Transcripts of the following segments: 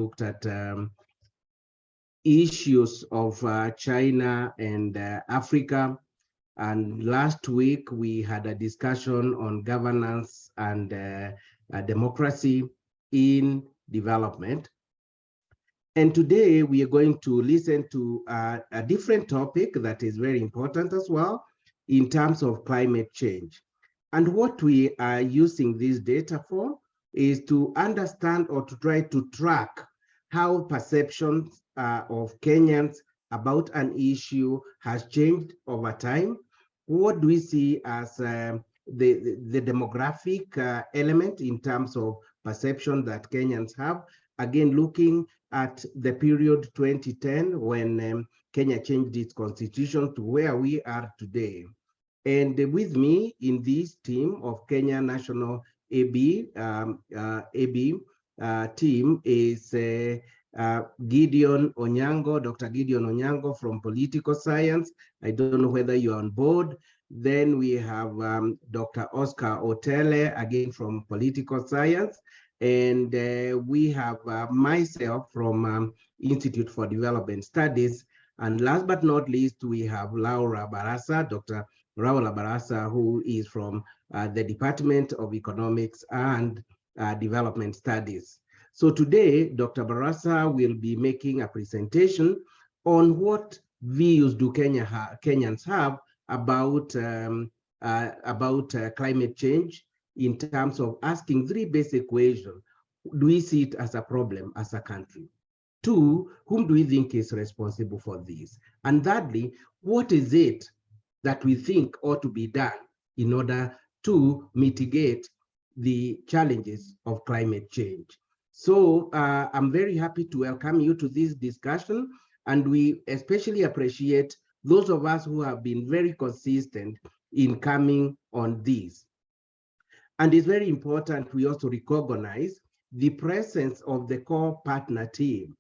looked at issues of China and Africa. And last week, we had a discussion on governance and democracy in development. And today, we are going to listen to a different topic that is very important as well in terms of climate change. And what we are using this data for is to understand or to try to track how perceptions of Kenyans about an issue has changed over time. What do we see as the demographic element in terms of perception that Kenyans have? Again, looking at the period 2010 when Kenya changed its constitution to where we are today. And with me in this team of Kenya National AB team is Gideon Onyango, Dr. Gideon Onyango from Political Science. I don't know whether you're on board. Then we have Dr. Oscar Otele, again from Political Science. And we have myself from Institute for Development Studies. And last but not least, we have Laura Barasa, Dr. Laura Barasa, who is from the Department of Economics and Development Studies. So today, Dr. Barasa will be making a presentation on what views do Kenyans have about climate change in terms of asking three basic questions. Do we see it as a problem as a country? Two, whom do we think is responsible for this? And thirdly, what is it that we think ought to be done in order to mitigate the challenges of climate change? So I'm very happy to welcome you to this discussion, and we especially appreciate those of us who have been very consistent in coming on this. And it's very important we also recognize the presence of the core partner team.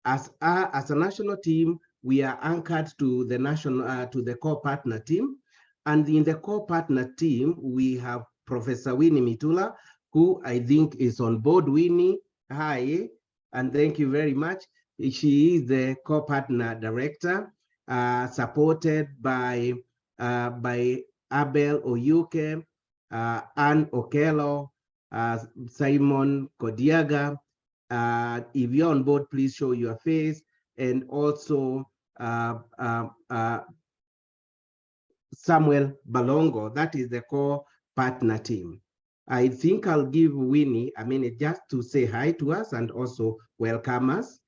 As a national team, we are anchored to the core partner team. And in the core partner team, we have Professor Winnie Mitula, who I think is on board. Winnie, hi, and thank you very much. She is the core partner director, supported by Abel Oyuke, Anne Okello, Simon Kodiaga. If you're on board, please show your face. And also Samuel Balongo, that is the core partner team. I think I'll give Winnie a minute just to say hi to us and also welcome us.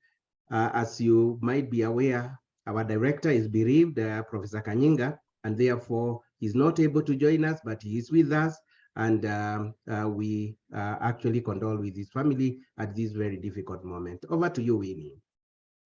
As you might be aware, our director is bereaved, Professor Kanyinga, and therefore he's not able to join us, but he is with us. And we actually condole with his family at this very difficult moment. Over to you, Winnie.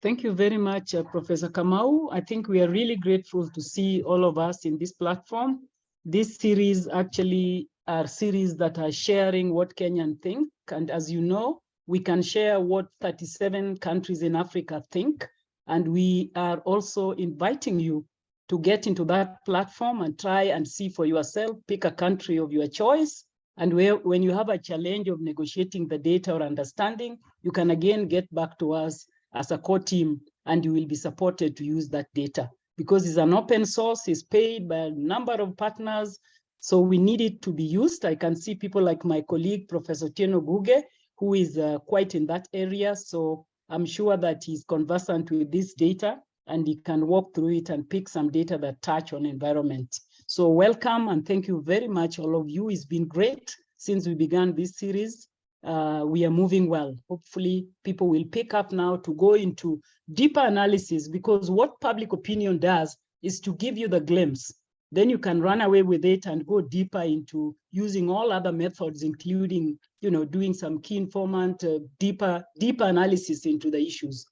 Thank you very much, Professor Kamau. I think we are really grateful to see all of us in this platform. This series actually are series that are sharing what Kenyans think. And as you know, we can share what 37 countries in Africa think. And we are also inviting you to get into that platform and try and see for yourself, pick a country of your choice. And when you have a challenge of negotiating the data or understanding, you can again get back to us as a core team, and you will be supported to use that data. Because it's an open source, it's paid by a number of partners, so we need it to be used. I can see people like my colleague, Professor Tieno Guge, who is quite in that area. So I'm sure that he's conversant with this data, and he can walk through it and pick some data that touch on environment. So welcome, and thank you very much, all of you. It's been great since we began this series. We are moving well. Hopefully, people will pick up now to go into deeper analysis, because what public opinion does is to give you the glimpse. Then you can run away with it and go deeper into using all other methods, including, doing some key informant, deeper analysis into the issues.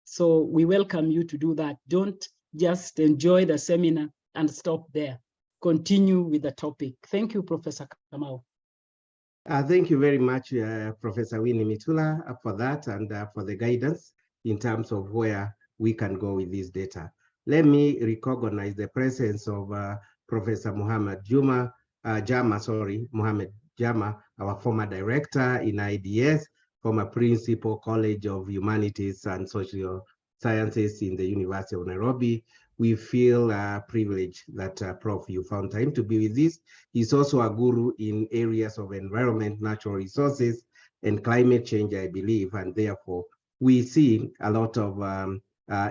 So we welcome you to do that. Don't just enjoy the seminar and stop there. Continue with the topic. Thank you, Professor Kamau. Thank you very much, Professor Winnie Mitula, for that and for the guidance in terms of where we can go with this data. Let me recognize the presence of Professor Mohammed Jama, our former director in IDS, former principal, College of Humanities and Social Sciences in the University of Nairobi. We feel privileged that Prof, you found time to be with us. He's also a guru in areas of environment, natural resources, and climate change, I believe, and therefore we see a lot of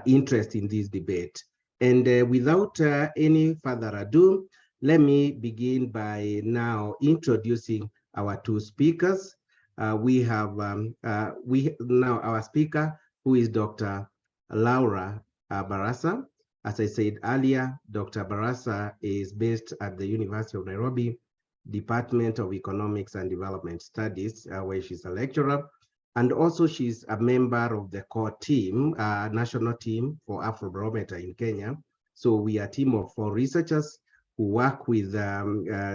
interest in this debate. And without any further ado, let me begin by now introducing our two speakers. We have now our speaker, who is Dr. Laura Barasa. As I said earlier, Dr. Barasa is based at the University of Nairobi, Department of Economics and Development Studies, where she's a lecturer. And also she's a member of the core team, national team for Afrobarometer in Kenya. So we are a team of 4 researchers who work with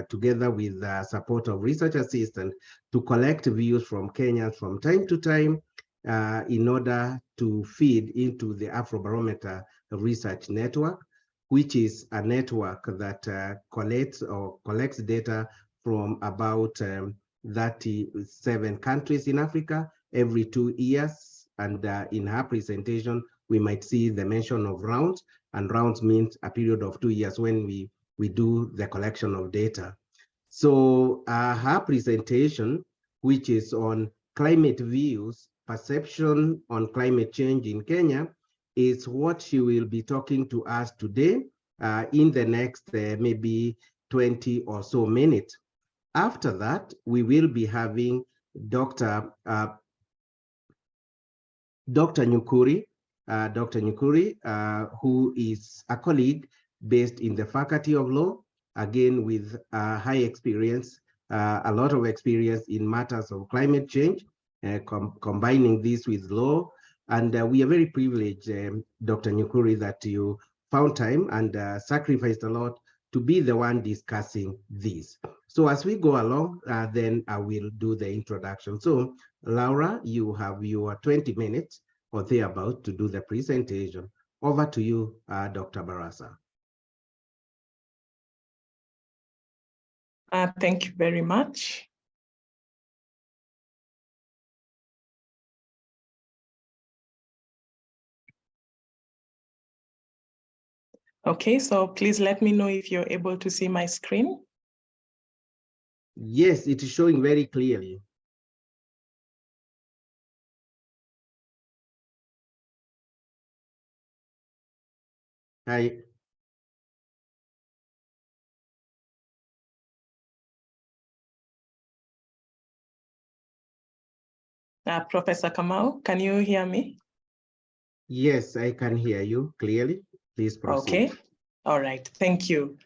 together with the support of research assistants to collect views from Kenyans from time to time in order to feed into the Afrobarometer research network, which is a network that collects data from about 37 countries in Africa every 2 years. And in her presentation, we might see the mention of rounds, and rounds means a period of 2 years when we do the collection of data. So her presentation, which is on climate views, perception on climate change in Kenya, is what she will be talking to us today in the next maybe 20 or so minutes. After that, we will be having Dr. Nyukuri, who is a colleague based in the Faculty of Law, again with high experience, a lot of experience in matters of climate change, combining this with law. And we are very privileged, Dr. Nyukuri, that you found time and sacrificed a lot to be the one discussing this. So as we go along, then I will do the introduction. So Laura, you have your 20 minutes or thereabout to do the presentation. Over to you, Dr. Barasa. Thank you very much. Okay, so please let me know if you're able to see my screen. Yes, it is showing very clearly. Hi. Professor Kamau, can you hear me? Yes, I can hear you clearly. Please proceed. Okay, all right, thank you.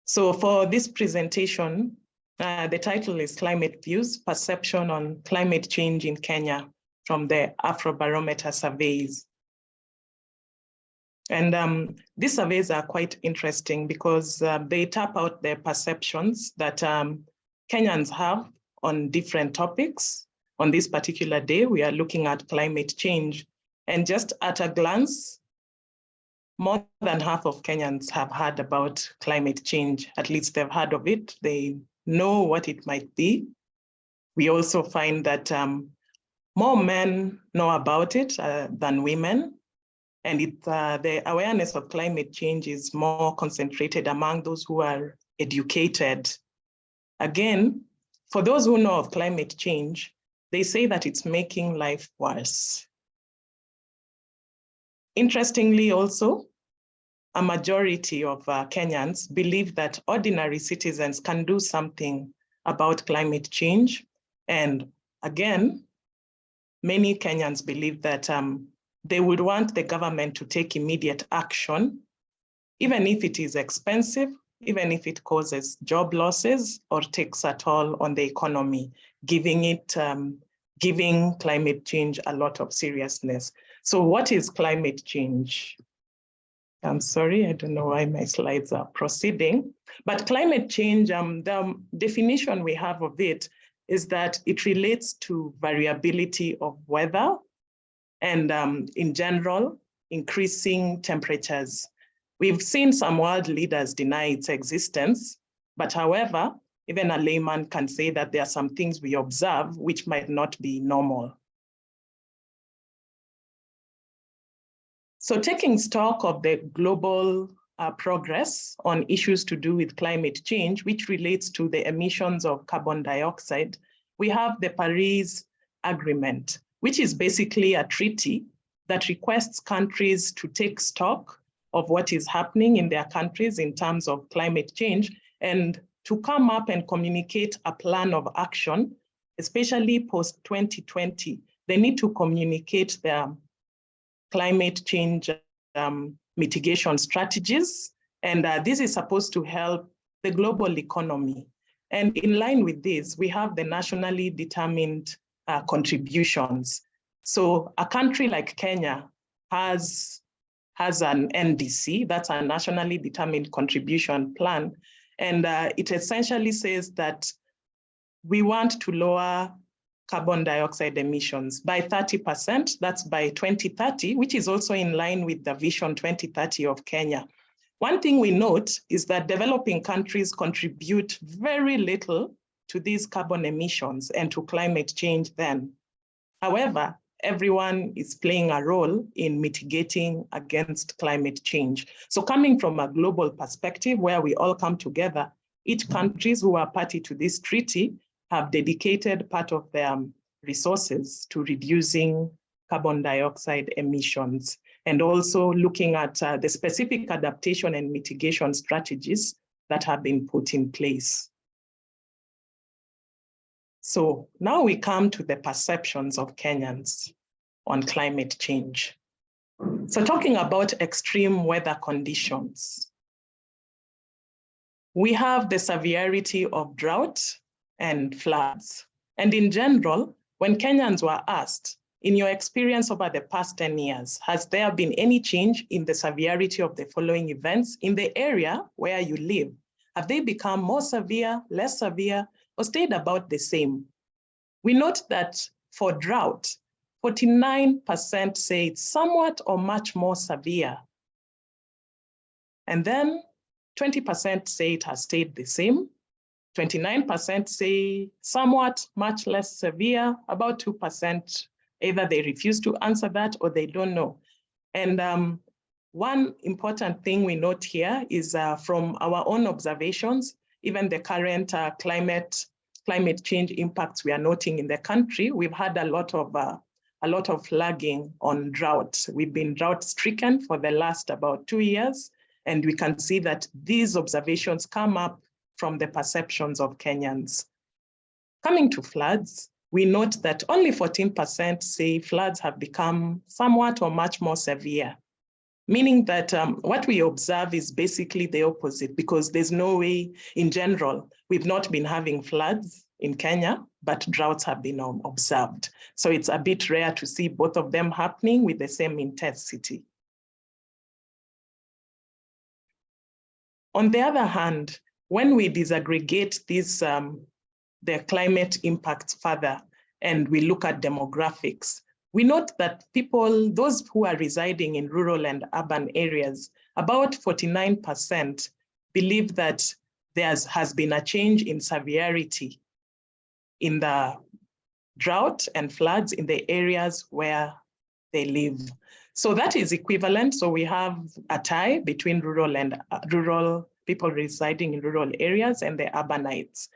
So for this presentation, the title is Climate Views, Perception on Climate Change in Kenya from the Afrobarometer surveys. And these surveys are quite interesting because they tap out the perceptions that Kenyans have on different topics. On this particular day, we are looking at climate change. And just at a glance, more than half of Kenyans have heard about climate change. At least they've heard of it. They know what it might be. We also find that more men know about it than women. And the awareness of climate change is more concentrated among those who are educated. Again, for those who know of climate change, they say that it's making life worse. Interestingly also, a majority of Kenyans believe that ordinary citizens can do something about climate change. And again, many Kenyans believe that they would want the government to take immediate action, even if it is expensive, even if it causes job losses or takes a toll on the economy, giving climate change a lot of seriousness. So what is climate change? I'm sorry, I don't know why my slides are proceeding, but climate change, the definition we have of it is that it relates to variability of weather and in general, increasing temperatures. We've seen some world leaders deny its existence, but however, even a layman can say that there are some things we observe which might not be normal. So taking stock of the global progress on issues to do with climate change, which relates to the emissions of carbon dioxide, we have the Paris Agreement, which is basically a treaty that requests countries to take stock of what is happening in their countries in terms of climate change and to come up and communicate a plan of action, especially post-2020. They need to communicate their climate change mitigation strategies. And this is supposed to help the global economy. And in line with this, we have the nationally determined contributions. So a country like Kenya has an NDC, that's a nationally determined contribution plan. And it essentially says that we want to lower carbon dioxide emissions by 30%, that's by 2030, which is also in line with the Vision 2030 of Kenya. One thing we note is that developing countries contribute very little to these carbon emissions and to climate change then. However, everyone is playing a role in mitigating against climate change. So coming from a global perspective where we all come together, each countries who are party to this treaty have dedicated part of their resources to reducing carbon dioxide emissions and also looking at the specific adaptation and mitigation strategies that have been put in place. So now we come to the perceptions of Kenyans on climate change. So talking about extreme weather conditions, we have the severity of drought and floods. And in general, when Kenyans were asked, in your experience over the past 10 years, has there been any change in the severity of the following events in the area where you live? Have they become more severe, less severe, or stayed about the same? We note that for drought, 49% say it's somewhat or much more severe. And then 20% say it has stayed the same. 29% say somewhat, much less severe. About 2%, either they refuse to answer that or they don't know. And one important thing we note here is from our own observations, even the current climate change impacts we are noting in the country, we've had a lot of lagging on drought. We've been drought stricken for the last about 2 years, and we can see that these observations come up from the perceptions of Kenyans. Coming to floods, we note that only 14% say floods have become somewhat or much more severe, meaning that what we observe is basically the opposite, because there's no way, in general, we've not been having floods in Kenya, but droughts have been observed. So it's a bit rare to see both of them happening with the same intensity. On the other hand, when we disaggregate these, the climate impacts further, and we look at demographics, we note that people, those who are residing in rural and urban areas, about 49% believe that there has been a change in severity in the drought and floods in the areas where they live. So that is equivalent. So we have a tie between rural people residing in rural areas and the urbanites.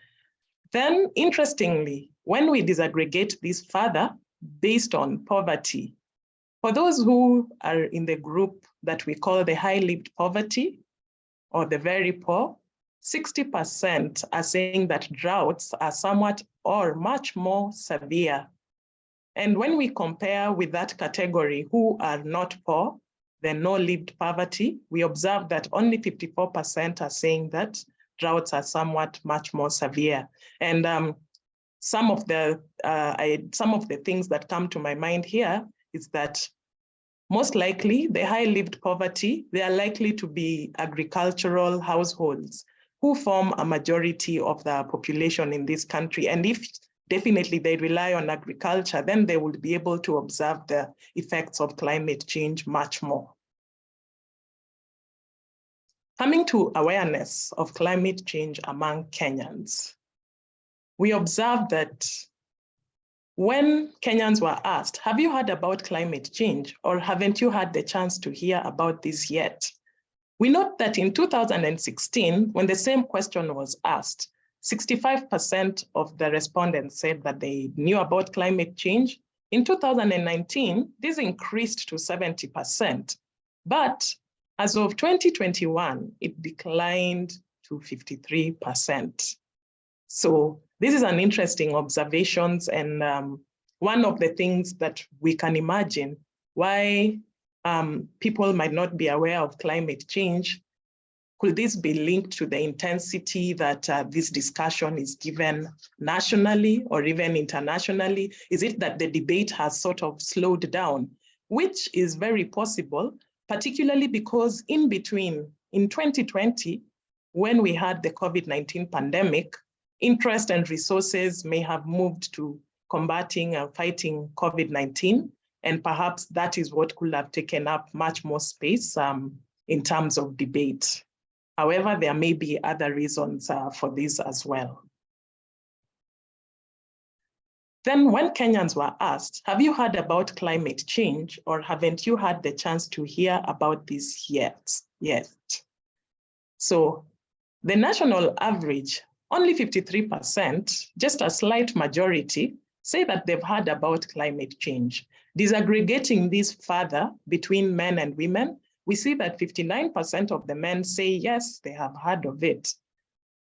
Then, interestingly, when we disaggregate this further based on poverty, for those who are in the group that we call the high-lived poverty or the very poor, 60% are saying that droughts are somewhat or much more severe. And when we compare with that category who are not poor, the no-lived poverty, we observe that only 54% are saying that droughts are somewhat much more severe. And some of the things that come to my mind here is that most likely the high-lived poverty, they are likely to be agricultural households who form a majority of the population in this country. And if definitely they rely on agriculture, then they will be able to observe the effects of climate change much more. Coming to awareness of climate change among Kenyans. we observed that when Kenyans were asked, have you heard about climate change or haven't you had the chance to hear about this yet? We note that in 2016, when the same question was asked, 65% of the respondents said that they knew about climate change. In 2019, this increased to 70%. But as of 2021, it declined to 53%. So this is an interesting observation, and one of the things that we can imagine why people might not be aware of climate change. Could this be linked to the intensity that this discussion is given nationally or even internationally? Is it that the debate has sort of slowed down, which is very possible, particularly because in between, in 2020, when we had the COVID-19 pandemic, interest and resources may have moved to combating and fighting COVID-19, and perhaps that is what could have taken up much more space in terms of debate. However, there may be other reasons for this as well. Then when Kenyans were asked, have you heard about climate change or haven't you had the chance to hear about this yet? So the national average, only 53%, just a slight majority, say that they've heard about climate change. Disaggregating this further between men and women, we see that 59% of the men say yes, they have heard of it,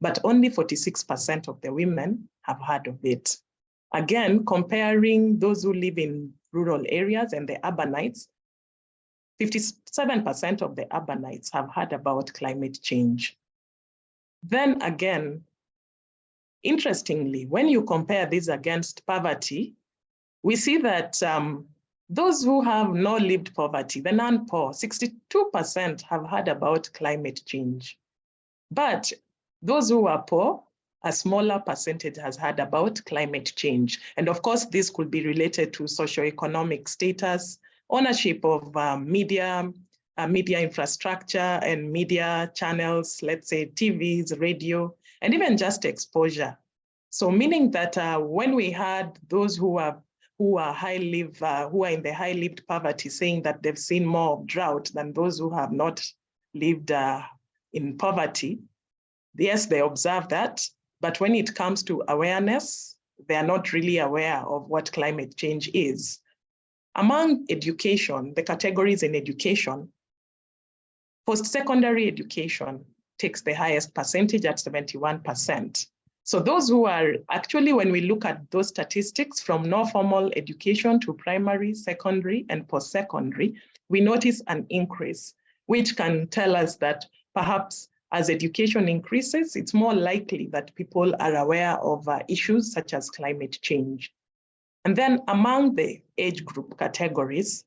but only 46% of the women have heard of it. Again, comparing those who live in rural areas and the urbanites, 57% of the urbanites have heard about climate change. Then again, interestingly, when you compare this against poverty, we see that those who have no lived poverty, the non-poor, 62% have heard about climate change. But those who are poor, a smaller percentage has heard about climate change. And of course, this could be related to socioeconomic status, ownership of media infrastructure and media channels, let's say TVs, radio, and even just exposure. So meaning that when we had those who are in the high-lived poverty saying that they've seen more of drought than those who have not lived in poverty, yes, they observe that, but when it comes to awareness, they are not really aware of what climate change is. Among education, the categories in education, post-secondary education takes the highest percentage at 71%. So those who are actually, when we look at those statistics from no formal education to primary, secondary, and post-secondary, we notice an increase, which can tell us that perhaps as education increases, it's more likely that people are aware of issues such as climate change. And then among the age group categories,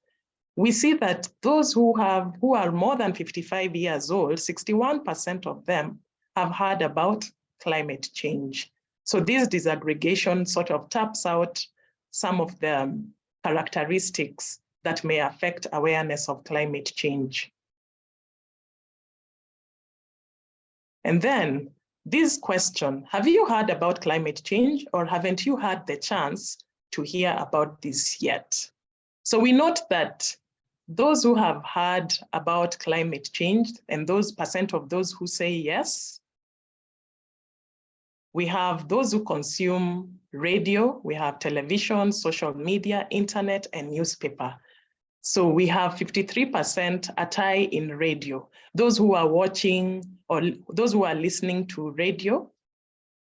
we see that those who are more than 55 years old, 61% of them have heard about climate change. So this disaggregation sort of taps out some of the characteristics that may affect awareness of climate change. And then this question, have you heard about climate change or haven't you had the chance to hear about this yet? So we note that those who have heard about climate change and those percent of those who say yes, we have those who consume radio, we have television, social media, internet, and newspaper. So we have 53% a tie in radio. Those who are watching or those who are listening to radio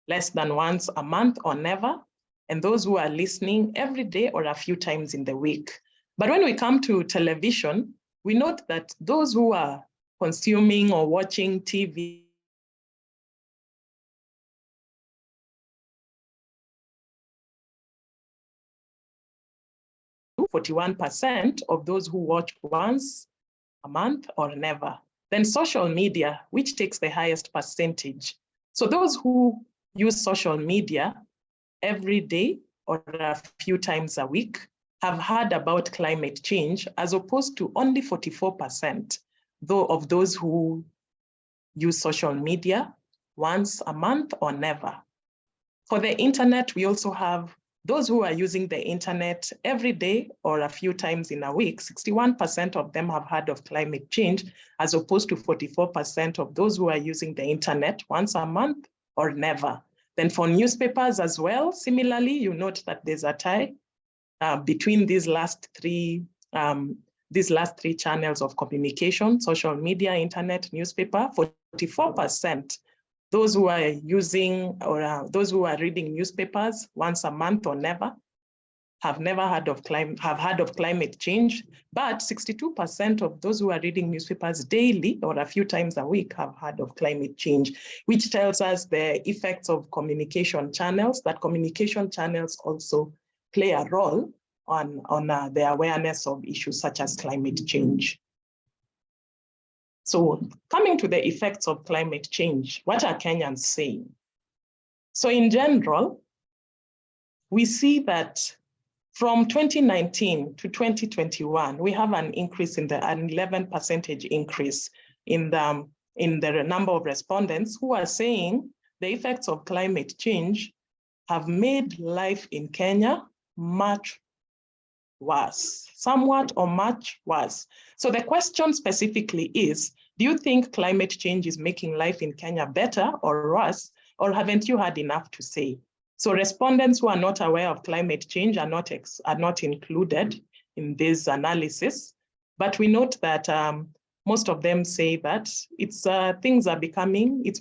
less than once a month or never, and those who are listening every day or a few times in the week. But when we come to television, we note that those who are consuming or watching TV 41% of those who watch once a month or never. Then social media, which takes the highest percentage. So those who use social media every day or a few times a week have heard about climate change, as opposed to only 44% though of those who use social media once a month or never. For the internet, we also have those who are using the internet every day or a few times in a week. 61% of them have heard of climate change, as opposed to 44% of those who are using the internet once a month or never. Then for newspapers as well, similarly, you note that there's a tie between these last three channels of communication: social media, internet, newspaper. 44%, those who are using or those who are reading newspapers once a month or never, have heard of climate change. But 62% of those who are reading newspapers daily or a few times a week have heard of climate change, which tells us the effects of communication channels, that communication channels also play a role on the awareness of issues such as climate change. So coming to the effects of climate change, what are Kenyans saying? So in general, we see that from 2019 to 2021, we have an increase in an 11% increase in the number of respondents who are saying the effects of climate change have made life in Kenya much worse, somewhat or much worse. So the question specifically is, do you think climate change is making life in Kenya better or worse, or haven't you had enough to say? So respondents who are not aware of climate change are not included in this analysis, but we note that most of them say that it's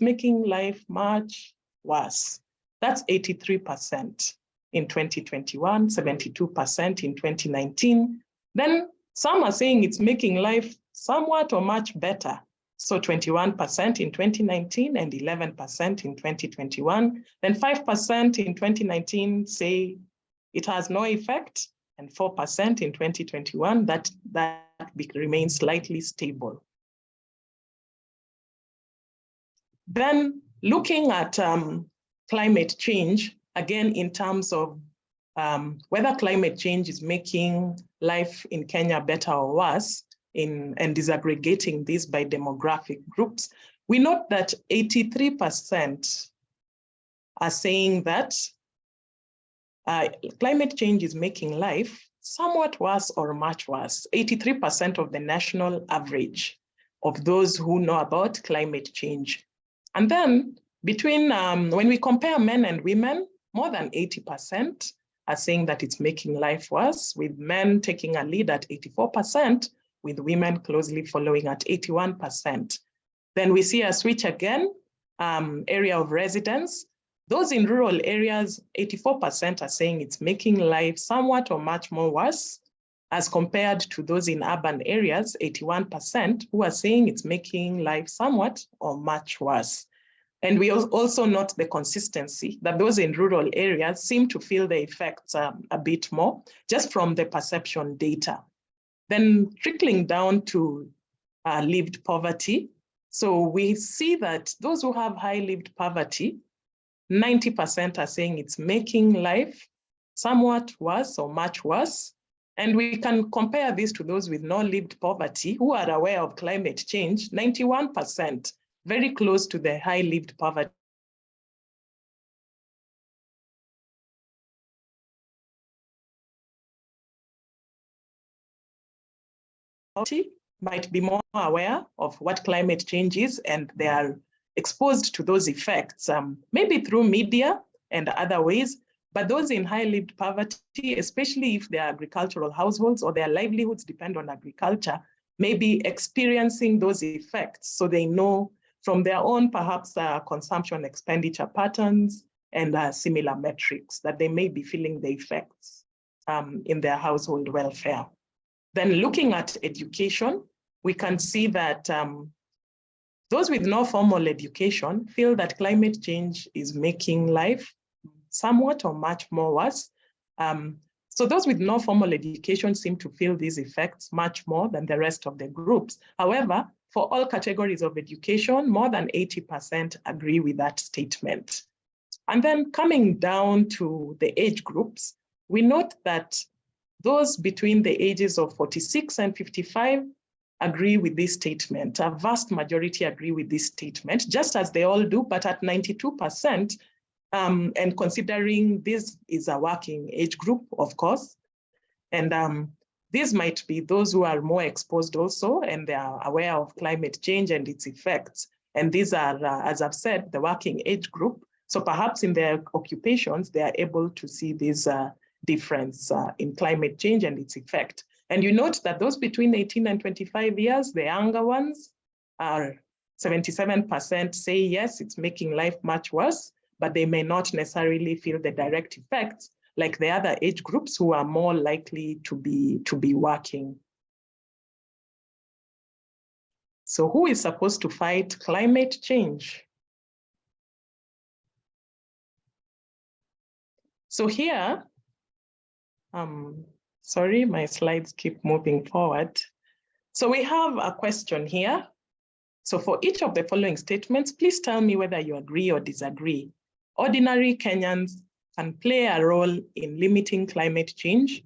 making life much worse. That's 83%. In 2021, 72% in 2019. Then some are saying it's making life somewhat or much better. So 21% in 2019 and 11% in 2021. Then 5% in 2019 say it has no effect, and 4% in 2021, that remains slightly stable. Then looking at climate change, again, in terms of whether climate change is making life in Kenya better or worse, and disaggregating this by demographic groups, we note that 83% are saying that climate change is making life somewhat worse or much worse. 83% of the national average of those who know about climate change. And then between, when we compare men and women, more than 80% are saying that it's making life worse, with men taking a lead at 84%, with women closely following at 81%. Then we see a switch again, area of residence. Those in rural areas, 84% are saying it's making life somewhat or much more worse, as compared to those in urban areas, 81%, who are saying it's making life somewhat or much worse. And we also note the consistency that those in rural areas seem to feel the effects a bit more, just from the perception data. Then trickling down to lived poverty. So we see that those who have high lived poverty, 90% are saying it's making life somewhat worse or much worse. And we can compare this to those with no lived poverty who are aware of climate change, 91%. Very close to the high lived poverty. Might be more aware of what climate change is, and they are exposed to those effects, maybe through media and other ways. But those in high lived poverty, especially if their agricultural households or their livelihoods depend on agriculture, may be experiencing those effects. So they know from their own, perhaps, consumption expenditure patterns and similar metrics that they may be feeling the effects in their household welfare. Then looking at education, we can see that those with no formal education feel that climate change is making life somewhat or much more worse. So those with no formal education seem to feel these effects much more than the rest of the groups. However, for all categories of education, more than 80% agree with that statement. And then coming down to the age groups, we note that those between the ages of 46 and 55 agree with this statement. A vast majority agree with this statement, just as they all do, but at 92%, and considering this is a working age group, of course, and these might be those who are more exposed also, and they are aware of climate change and its effects. And these are, as I've said, the working age group. So perhaps in their occupations, they are able to see this difference in climate change and its effect. And you note that those between 18 and 25 years, the younger ones, are 77% say yes, it's making life much worse, but they may not necessarily feel the direct effects like the other age groups who are more likely to be working. So who is supposed to fight climate change? So here, sorry, my slides keep moving forward. So we have a question here. So for each of the following statements, please tell me whether you agree or disagree. Ordinary Kenyans can play a role in limiting climate change.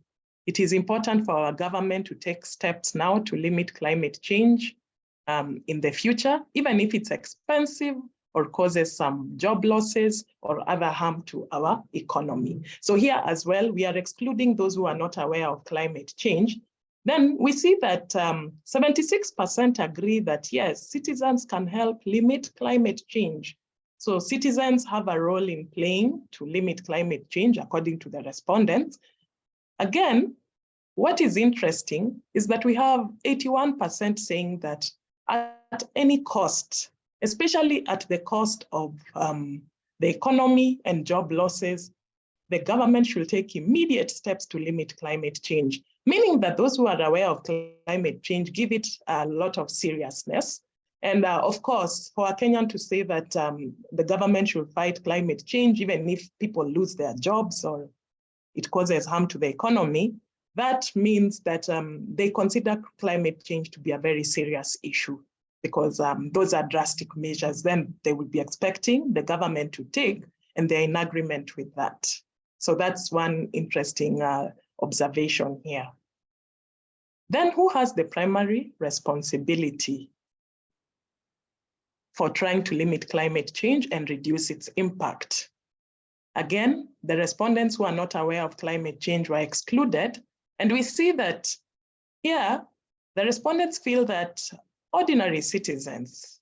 It is important for our government to take steps now to limit climate change in the future, even if it's expensive or causes some job losses or other harm to our economy. So here as well, we are excluding those who are not aware of climate change. Then we see that 76% agree that yes, citizens can help limit climate change. So citizens have a role in playing to limit climate change according to the respondents. Again, what is interesting is that we have 81% saying that at any cost, especially at the cost of the economy and job losses, the government should take immediate steps to limit climate change, meaning that those who are aware of climate change give it a lot of seriousness. And of course, for a Kenyan to say that the government should fight climate change, even if people lose their jobs or it causes harm to the economy, that means that they consider climate change to be a very serious issue, because those are drastic measures then they would be expecting the government to take, and they're in agreement with that. So that's one interesting observation here. Then who has the primary responsibility for trying to limit climate change and reduce its impact? Again, the respondents who are not aware of climate change were excluded. And we see that here, the respondents feel that ordinary citizens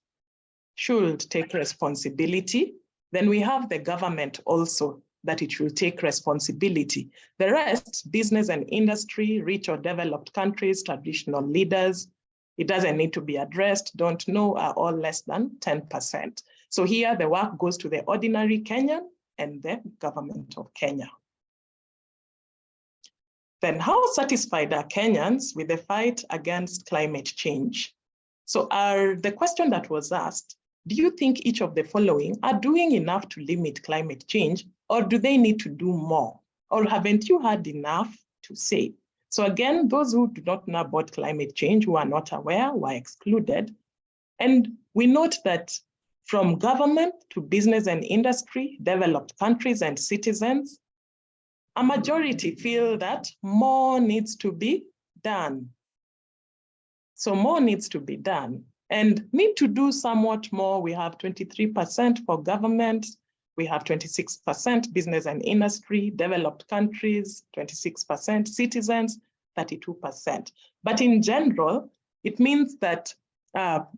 should take responsibility. Then we have the government also, that it should take responsibility. The rest, business and industry, rich or developed countries, traditional leaders, it doesn't need to be addressed, don't know, are all less than 10%. So here the work goes to the ordinary Kenyan and the government of Kenya. Then how satisfied are Kenyans with the fight against climate change? So the question that was asked, do you think each of the following are doing enough to limit climate change, or do they need to do more? Or haven't you had enough to say? So again, those who do not know about climate change, who are not aware, were excluded. And we note that from government to business and industry, developed countries and citizens, a majority feel that more needs to be done. So more needs to be done. And need to do somewhat more, we have 23% for government, we have 26% business and industry, developed countries, 26%, citizens, 32%. But in general, it means that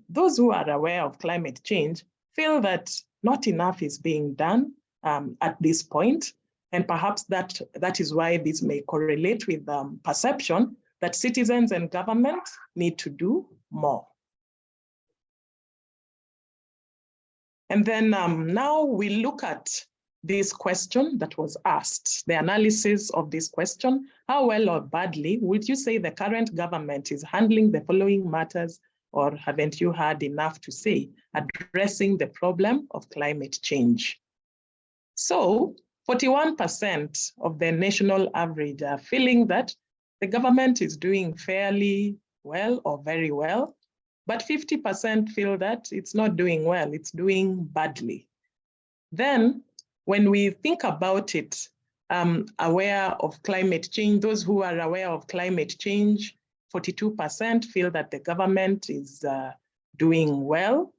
those who are aware of climate change feel that not enough is being done at this point. And perhaps that is why this may correlate with perception that citizens and government need to do more. And then now we look at this question that was asked, the analysis of this question. How well or badly would you say the current government is handling the following matters, or haven't you had enough to say, addressing the problem of climate change? So 41% of the national average are feeling that the government is doing fairly well or very well, but 50% feel that it's not doing well, it's doing badly. Then when we think about it, aware of climate change, those who are aware of climate change, 42% feel that the government is doing well.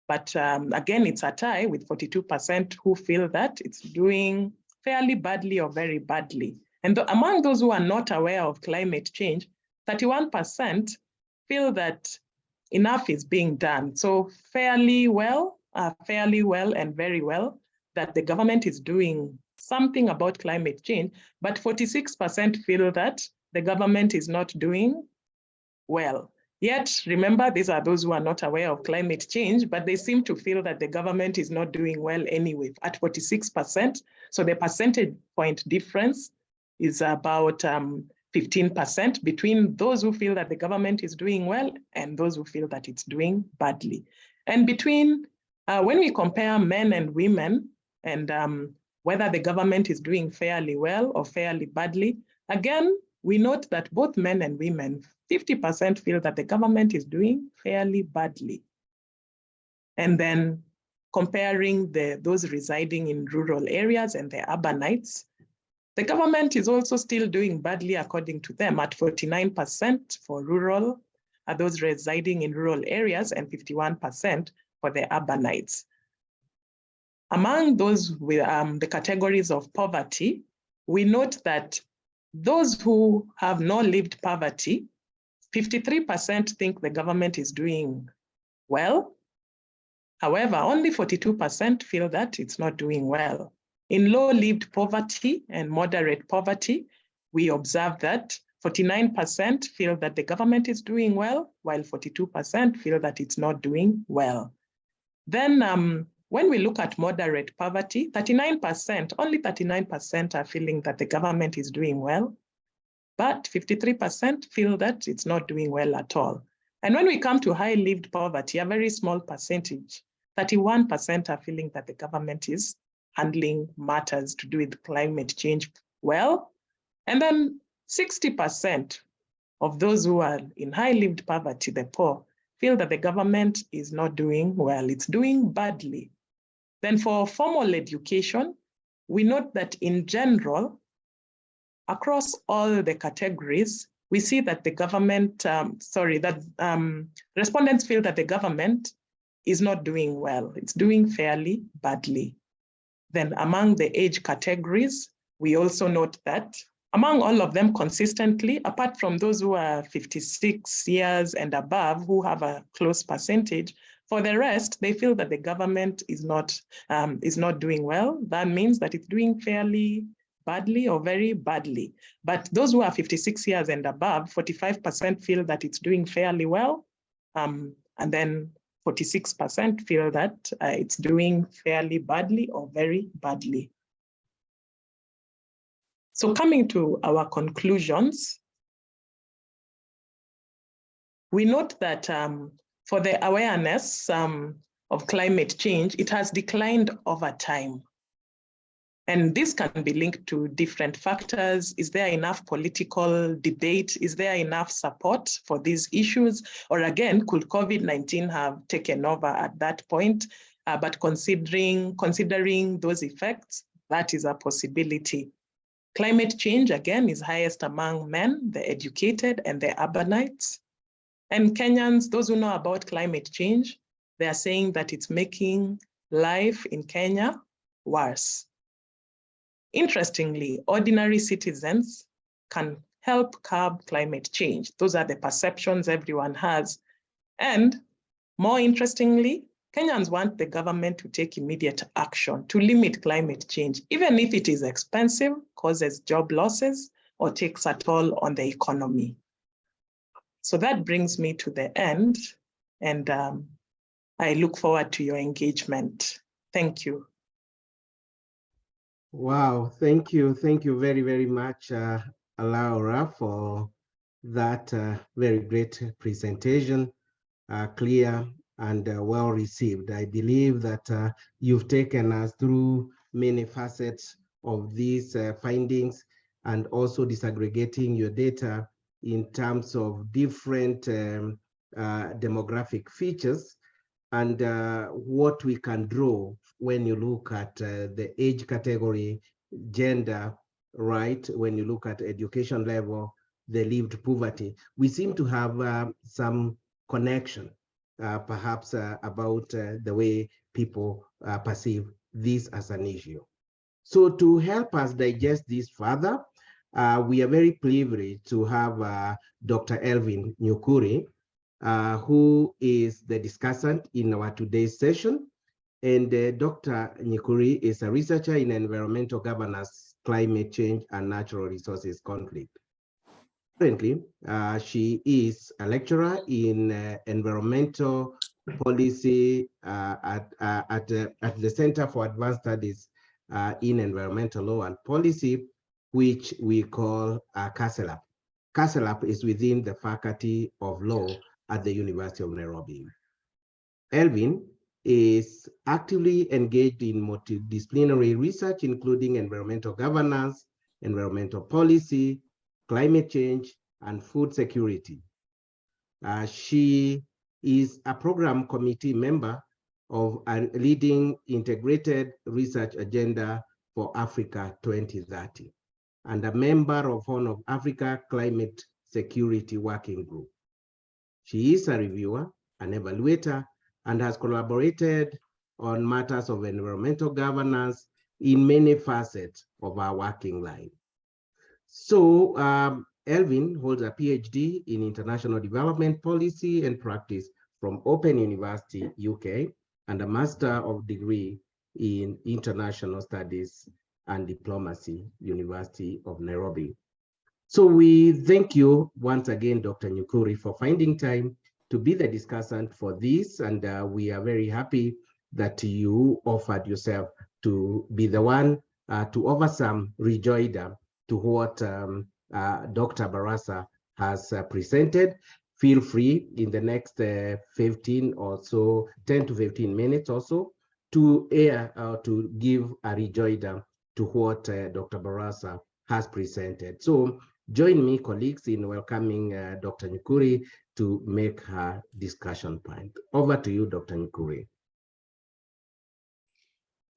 But again, it's a tie with 42% who feel that it's doing fairly badly or very badly. And among those who are not aware of climate change, 31% feel that enough is being done. So fairly well and very well, that the government is doing something about climate change, but 46% feel that the government is not doing well. Yet, remember, these are those who are not aware of climate change, but they seem to feel that the government is not doing well anyway, at 46%. So the percentage point difference is about 15% between those who feel that the government is doing well and those who feel that it's doing badly. And between, when we compare men and women and whether the government is doing fairly well or fairly badly, again, we note that both men and women, 50% feel that the government is doing fairly badly. And then comparing those residing in rural areas and the urbanites, the government is also still doing badly according to them at 49% for rural, those residing in rural areas, and 51% for the urbanites. Among those with the categories of poverty, we note that those who have not lived poverty, 53% think the government is doing well. However, only 42% feel that it's not doing well. In low-lived poverty and moderate poverty, we observe that 49% feel that the government is doing well, while 42% feel that it's not doing well. Then when we look at moderate poverty, 39%, only 39% are feeling that the government is doing well, but 53% feel that it's not doing well at all. And when we come to high-lived poverty, a very small percentage, 31% are feeling that the government is handling matters to do with climate change well. And then 60% of those who are in high-lived poverty, the poor, feel that the government is not doing well, it's doing badly. Then for formal education, we note that in general, across all the categories, we see that the government, respondents feel that the government is not doing well. It's doing fairly badly. Then among the age categories, we also note that among all of them consistently, apart from those who are 56 years and above, who have a close percentage, for the rest, they feel that the government is not doing well. That means that it's doing fairly badly or very badly. But those who are 56 years and above, 45% feel that it's doing fairly well. And then 46% feel that it's doing fairly badly or very badly. So coming to our conclusions, we note that for the awareness of climate change, it has declined over time. And this can be linked to different factors. Is there enough political debate? Is there enough support for these issues? Or again, could COVID-19 have taken over at that point? But considering those effects, that is a possibility. Climate change, again, is highest among men, the educated, and the urbanites. And Kenyans, those who know about climate change, they are saying that it's making life in Kenya worse. Interestingly, ordinary citizens can help curb climate change. Those are the perceptions everyone has. And more interestingly, Kenyans want the government to take immediate action to limit climate change, even if it is expensive, causes job losses, or takes a toll on the economy. So that brings me to the end, and I look forward to your engagement. Thank you. Wow, thank you. Thank you very, very much, Laura, for that very great presentation, clear and well received. I believe that you've taken us through many facets of these findings and also disaggregating your data in terms of different demographic features and what we can draw when you look at the age category, gender, right? When you look at education level, the lived poverty, we seem to have some connection perhaps about the way people perceive this as an issue. So to help us digest this further, we are very privileged to have Dr. Elvin Nyukuri, who is the discussant in our today's session. And Dr. Nyukuri is a researcher in environmental governance, climate change, and natural resources conflict. Currently, she is a lecturer in environmental policy at the Center for Advanced Studies in Environmental Law and Policy, which we call CASELAP. CASELAP is within the Faculty of Law at the University of Nairobi. Elvin is actively engaged in multidisciplinary research, including environmental governance, environmental policy, climate change, and food security. She is a program committee member of a leading integrated research agenda for Africa 2030, and a member of Horn of Africa Climate Security Working Group. She is a reviewer, an evaluator, and has collaborated on matters of environmental governance in many facets of our working life. So Elvin holds a PhD in international development policy and practice from Open University, UK, and a Master of Degree in International Studies and Diplomacy, University of Nairobi. So we thank you once again, Dr. Nyukuri, for finding time to be the discussant for this. And we are very happy that you offered yourself to be the one to offer some rejoinder to what Dr. Barasa has presented. Feel free in the next 15 or so, 10 to 15 minutes or so, to to give a rejoinder to what Dr. Barasa has presented. So join me, colleagues, in welcoming Dr. Nyukuri to make her discussion point. Over to you, Dr. Nyukuri.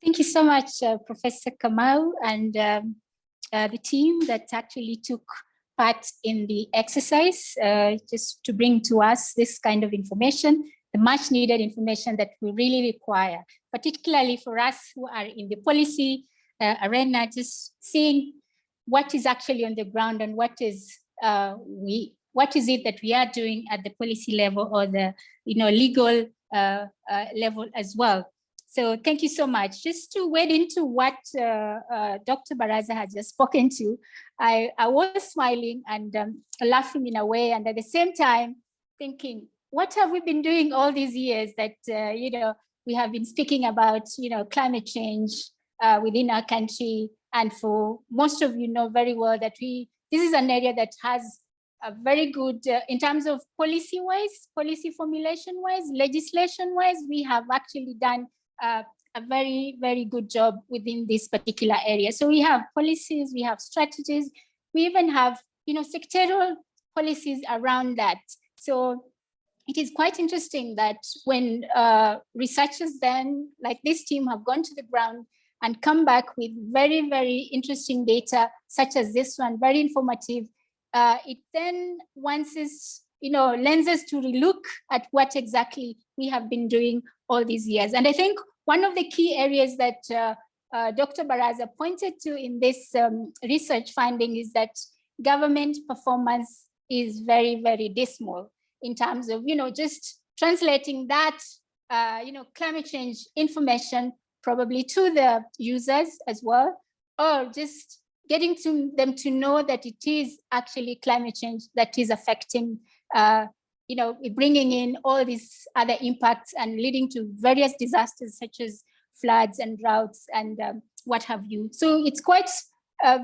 Thank you so much, Professor Kamau, and the team that actually took part in the exercise, just to bring to us this kind of information, the much needed information that we really require, particularly for us who are in the policy arena, just seeing what is actually on the ground and what is it that we are doing at the policy level or the legal level as well. So thank you so much. Just to wade into what Dr. Barasa has just spoken to, I was smiling and laughing in a way, and at the same time thinking, what have we been doing all these years that we have been speaking about climate change within our country, and for most of you know very well that this is an area that has a very good in terms of policy formulation wise, legislation wise, we have actually done a very, very good job within this particular area. So we have policies, we have strategies, we even have, sectoral policies around that. So it is quite interesting that when researchers then, like this team, have gone to the ground and come back with very, very interesting data, such as this one, very informative, it then lends us to relook at what exactly we have been doing all these years. And I think one of the key areas that Dr. Barasa pointed to in this research finding is that government performance is very, very dismal in terms of, just translating that, climate change information probably to the users as well, or just getting them to know that it is actually climate change that is affecting bringing in all these other impacts and leading to various disasters such as floods and droughts and what have you. So it's quite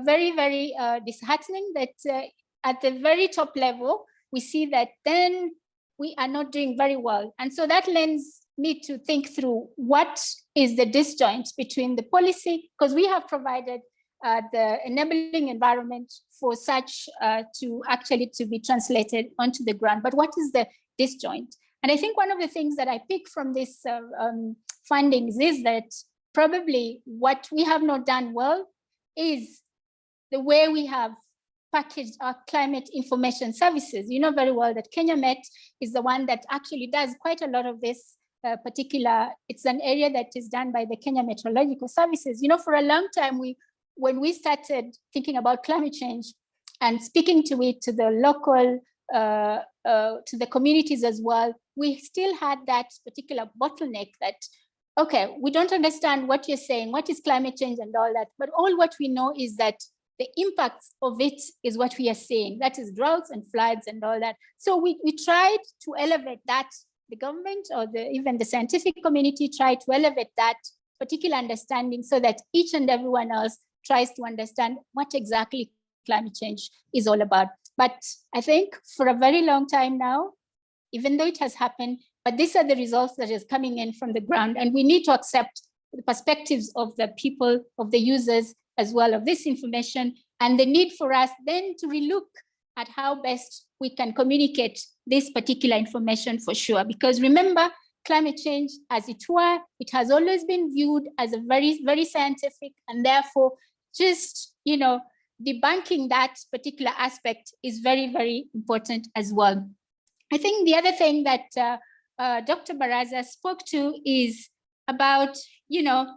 very, very disheartening that at the very top level, we see that then we are not doing very well. And so that lends me to think through what is the disjoint between the policy, because we have provided the enabling environment for such to be translated onto the ground. But what is the disjoint? And I think one of the things that I pick from this findings is that probably what we have not done well is the way we have packaged our climate information services. You know very well that KenyaMet is the one that actually does quite a lot of this it's an area that is done by the Kenya Meteorological Services. You know, for a long time, when we started thinking about climate change and speaking to it, to the local, to the communities as well, we still had that particular bottleneck that, okay, we don't understand what you're saying, what is climate change and all that, but all what we know is that the impacts of it is what we are seeing. That is droughts and floods and all that. So we tried to elevate that. The government or even the scientific community tried to elevate that particular understanding so that each and everyone else tries to understand what exactly climate change is all about. But I think for a very long time now, even though it has happened, but these are the results that is coming in from the ground, and we need to accept the perspectives of the people, of the users as well of this information, and the need for us then to relook at how best we can communicate this particular information for sure. Because remember, climate change, as it were, it has always been viewed as a very, very scientific, and therefore just, you know, debunking that particular aspect is very, very important as well. I think the other thing that Dr. Barasa spoke to is about, you know,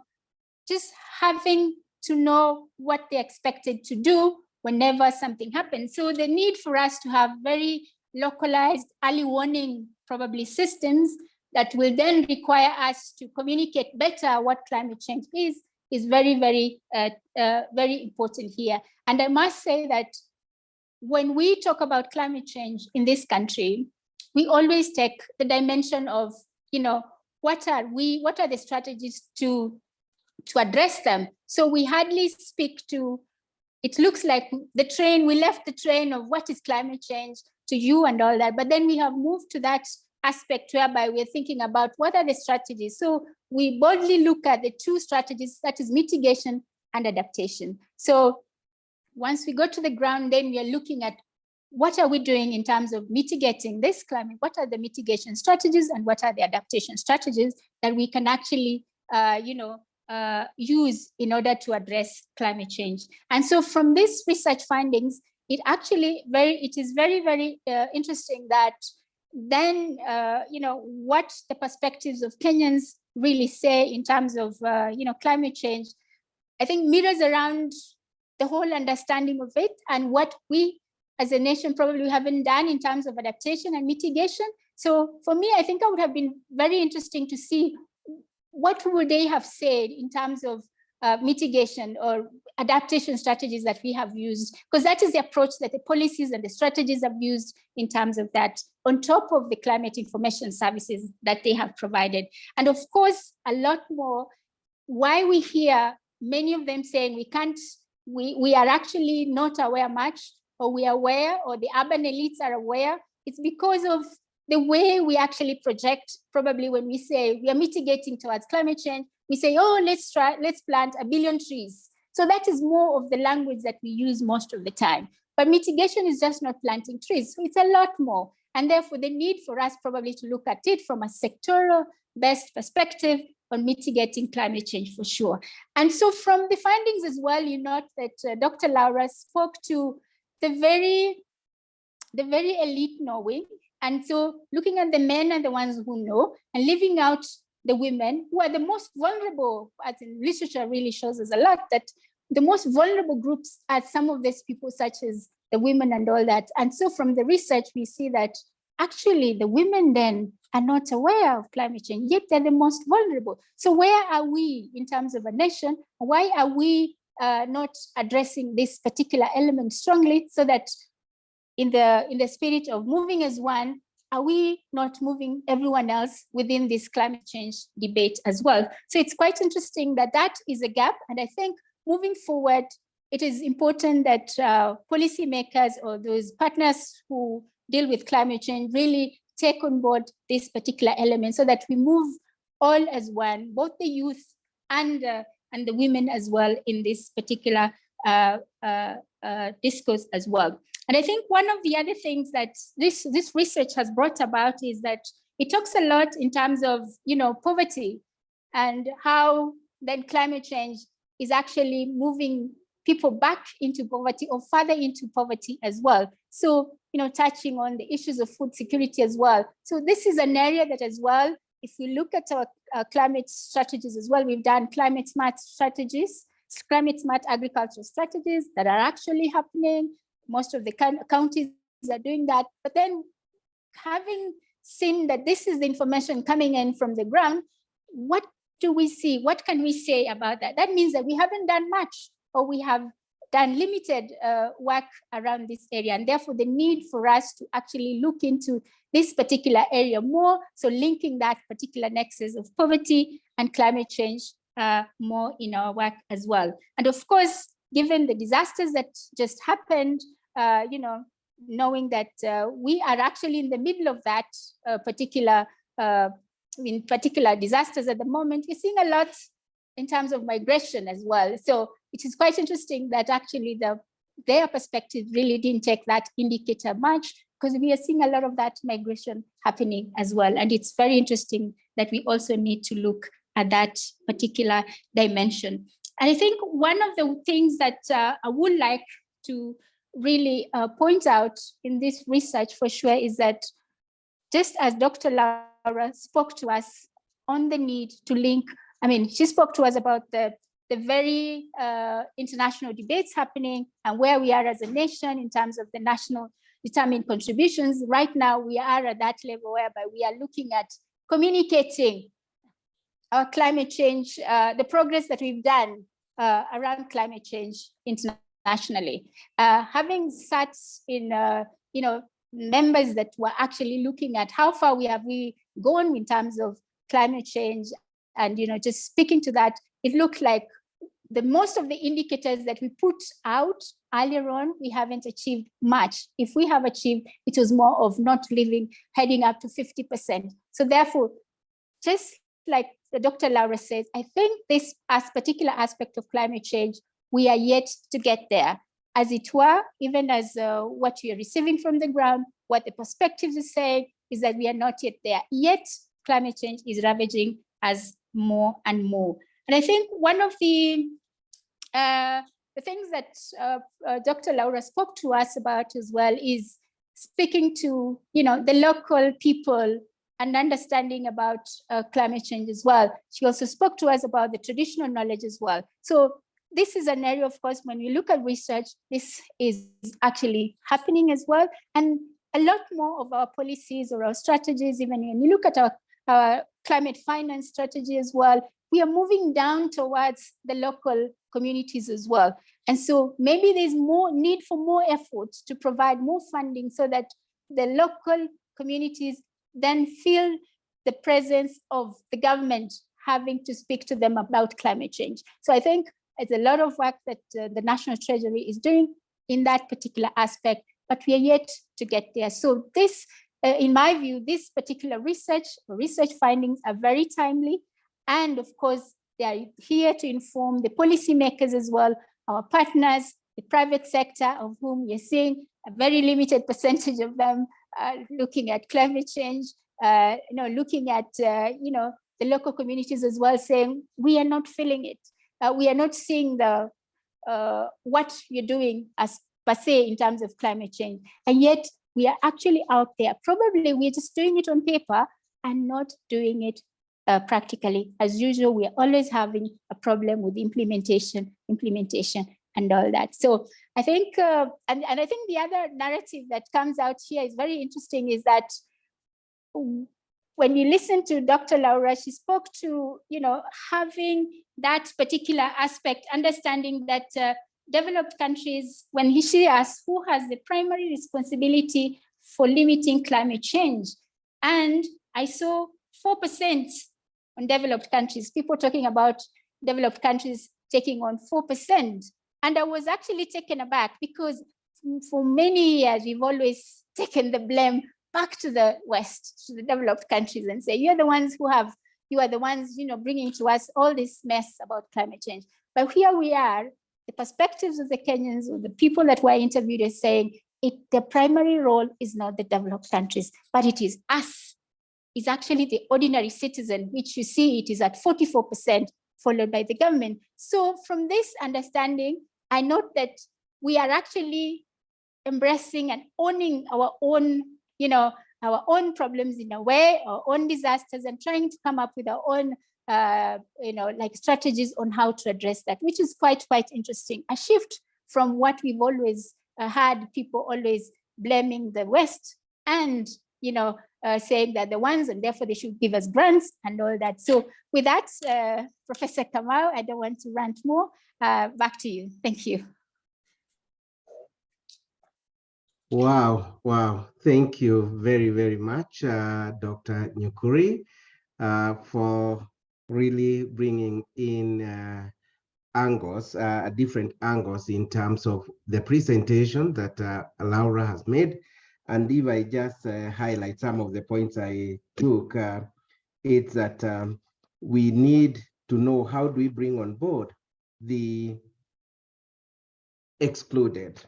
just having to know what they're expected to do whenever something happens. So the need for us to have very localized early warning, probably systems that will then require us to communicate better what climate change is very, very, very important here. And I must say that when we talk about climate change in this country, we always take the dimension of, you know, what are the strategies to address them? So we hardly speak to, it looks like we left the train of what is climate change to you and all that, but then we have moved to that aspect whereby we're thinking about what are the strategies. So we boldly look at the two strategies, that is mitigation and adaptation. So once we go to the ground, then we are looking at what are we doing in terms of mitigating this climate? What are the mitigation strategies and what are the adaptation strategies that we can actually, use in order to address climate change? And so from these research findings, it is very, very interesting that then, what the perspectives of Kenyans really say in terms of, climate change, I think mirrors around the whole understanding of it and what we as a nation probably haven't done in terms of adaptation and mitigation. So for me, I think it would have been very interesting to see what would they have said in terms of mitigation or adaptation strategies that we have used, because that is the approach that the policies and the strategies have used in terms of that, on top of the climate information services that they have provided. And of course, a lot more, why we hear many of them saying we are actually not aware much, or we are aware, or the urban elites are aware, it's because of the way we actually project. Probably when we say we are mitigating towards climate change, we say, oh, let's plant 1 billion trees. So that is more of the language that we use most of the time. But mitigation is just not planting trees. So it's a lot more. And therefore the need for us probably to look at it from a sectoral best perspective on mitigating climate change for sure. And so from the findings as well, you note that Dr. Laura spoke to the very elite knowing. And so looking at the men and the ones who know, and leaving out the women who are the most vulnerable, as in literature really shows us a lot, that the most vulnerable groups are some of these people, such as the women and all that. And so from the research, we see that actually the women then are not aware of climate change, yet they're the most vulnerable. So where are we in terms of a nation? Why are we not addressing this particular element strongly, so that in the spirit of moving as one, are we not moving everyone else within this climate change debate as well? So it's quite interesting that that is a gap. And I think moving forward, it is important that policymakers or those partners who deal with climate change really take on board this particular element, so that we move all as one, both the youth and the women as well, in this particular discourse as well. And I think one of the other things that this research has brought about is that it talks a lot in terms of, poverty, and how then climate change is actually moving people back into poverty or further into poverty as well. So, touching on the issues of food security as well. So this is an area that as well, if we look at our climate strategies as well, we've done climate smart strategies, climate smart agricultural strategies that are actually happening. Most of the counties are doing that. But then having seen that this is the information coming in from the ground, what do we see? What can we say about that? That means that we haven't done much, or we have done limited work around this area. And therefore the need for us to actually look into this particular area more, so linking that particular nexus of poverty and climate change more in our work as well. And of course, given the disasters that just happened, knowing that we are actually in the middle of that particular disasters at the moment, we're seeing a lot in terms of migration as well. So it is quite interesting that actually their perspective really didn't take that indicator much, because we are seeing a lot of that migration happening as well. And it's very interesting that we also need to look at that particular dimension. And I think one of the things that I would like to really point out in this research for sure is that, just as Dr. Laura spoke to us on the need to link, she spoke to us about the very international debates happening and where we are as a nation in terms of the national determined contributions. Right now, we are at that level whereby we are looking at communicating our climate change, the progress that we've done around climate change internationally. Having sat in, members that were actually looking at how far we gone in terms of climate change, and just speaking to that, it looked like the most of the indicators that we put out earlier on, we haven't achieved much. If we have achieved, it was more of not living, heading up to 50%. So therefore, just like Dr. Laura says, I think this particular aspect of climate change, we are yet to get there. As it were, even as what we are receiving from the ground, what the perspectives are saying is that we are not yet there. Yet climate change is ravaging us more and more. And I think one of the things that Dr. Laura spoke to us about as well is speaking to the local people and understanding about climate change as well. She also spoke to us about the traditional knowledge as well. So this is an area, of course, when we look at research, this is actually happening as well. And a lot more of our policies or our strategies, even when you look at our climate finance strategy as well, we are moving down towards the local communities as well. And so maybe there's more need for more efforts to provide more funding so that the local communities then feel the presence of the government having to speak to them about climate change. So I think it's a lot of work that the National Treasury is doing in that particular aspect, but we are yet to get there. So this, in my view, this particular research findings are very timely. And of course, they are here to inform the policymakers as well, our partners, the private sector, of whom you're seeing a very limited percentage of them looking at climate change, looking at, the local communities as well, saying, we are not feeling it. We are not seeing what you're doing as per se in terms of climate change. And yet we are actually out there. Probably we're just doing it on paper and not doing it practically. As usual, we are always having a problem with implementation and all that. So I think, and I think the other narrative that comes out here is very interesting, is that when you listen to Dr. Laura, she spoke to, having that particular aspect, understanding that developed countries, when she asks who has the primary responsibility for limiting climate change, and I saw 4% on developed countries, people talking about developed countries taking on 4%. And I was actually taken aback, because for many years, we've always taken the blame back to the West, to the developed countries, and say, you are the ones, bringing to us all this mess about climate change. But here we are, the perspectives of the Kenyans or the people that were interviewed are saying the primary role is not the developed countries, but it is us. It's actually the ordinary citizen, which you see it is at 44%, followed by the government. So from this understanding, I note that we are actually embracing and owning our own, our own problems in a way, our own disasters, and trying to come up with our own, like strategies on how to address that, which is quite interesting. A shift from what we've always had, people always blaming the West and, saying that the ones, and therefore they should give us grants and all that. So with that, Professor Kamau, I don't want to rant more. Back to you. Thank you. Wow. Thank you very much, Dr. Nyukuri, for really bringing in angles, different angles in terms of the presentation that Laura has made. And if I just highlight some of the points I took, it's that we need to know how do we bring on board the excluded.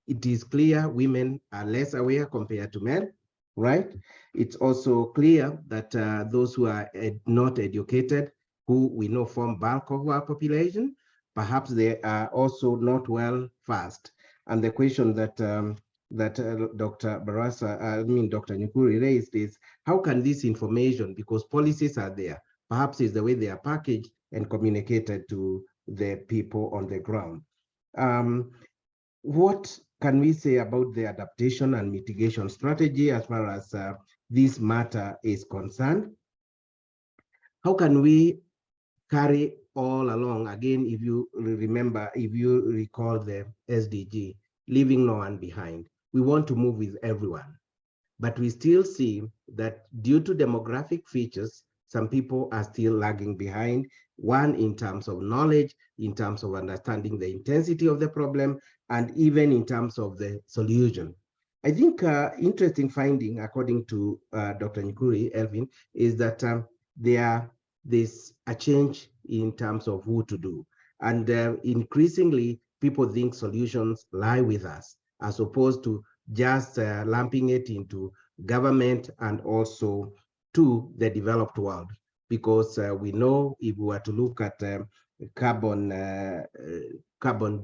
It is clear women are less aware compared to men, right? It's also clear that those who are not educated, who we know form bulk of our population, perhaps they are also not well versed. And the question that Dr. Barasa, Dr. Nyukuri raised is, how can this information, because policies are there, perhaps it's the way they are packaged and communicated to the people on the ground. What can we say about the adaptation and mitigation strategy as far as this matter is concerned? How can we carry all along, again, if you remember, if you recall the SDG, leaving no one behind. We want to move with everyone, but we still see that due to demographic features, some people are still lagging behind, one in terms of knowledge, in terms of understanding the intensity of the problem, and even in terms of the solution. I think interesting finding, according to Dr. Nyukuri, Elvin, is that there's a change in terms of who to do. And increasingly, people think solutions lie with us, as opposed to just lumping it into government and also to the developed world. Because we know if we were to look at carbon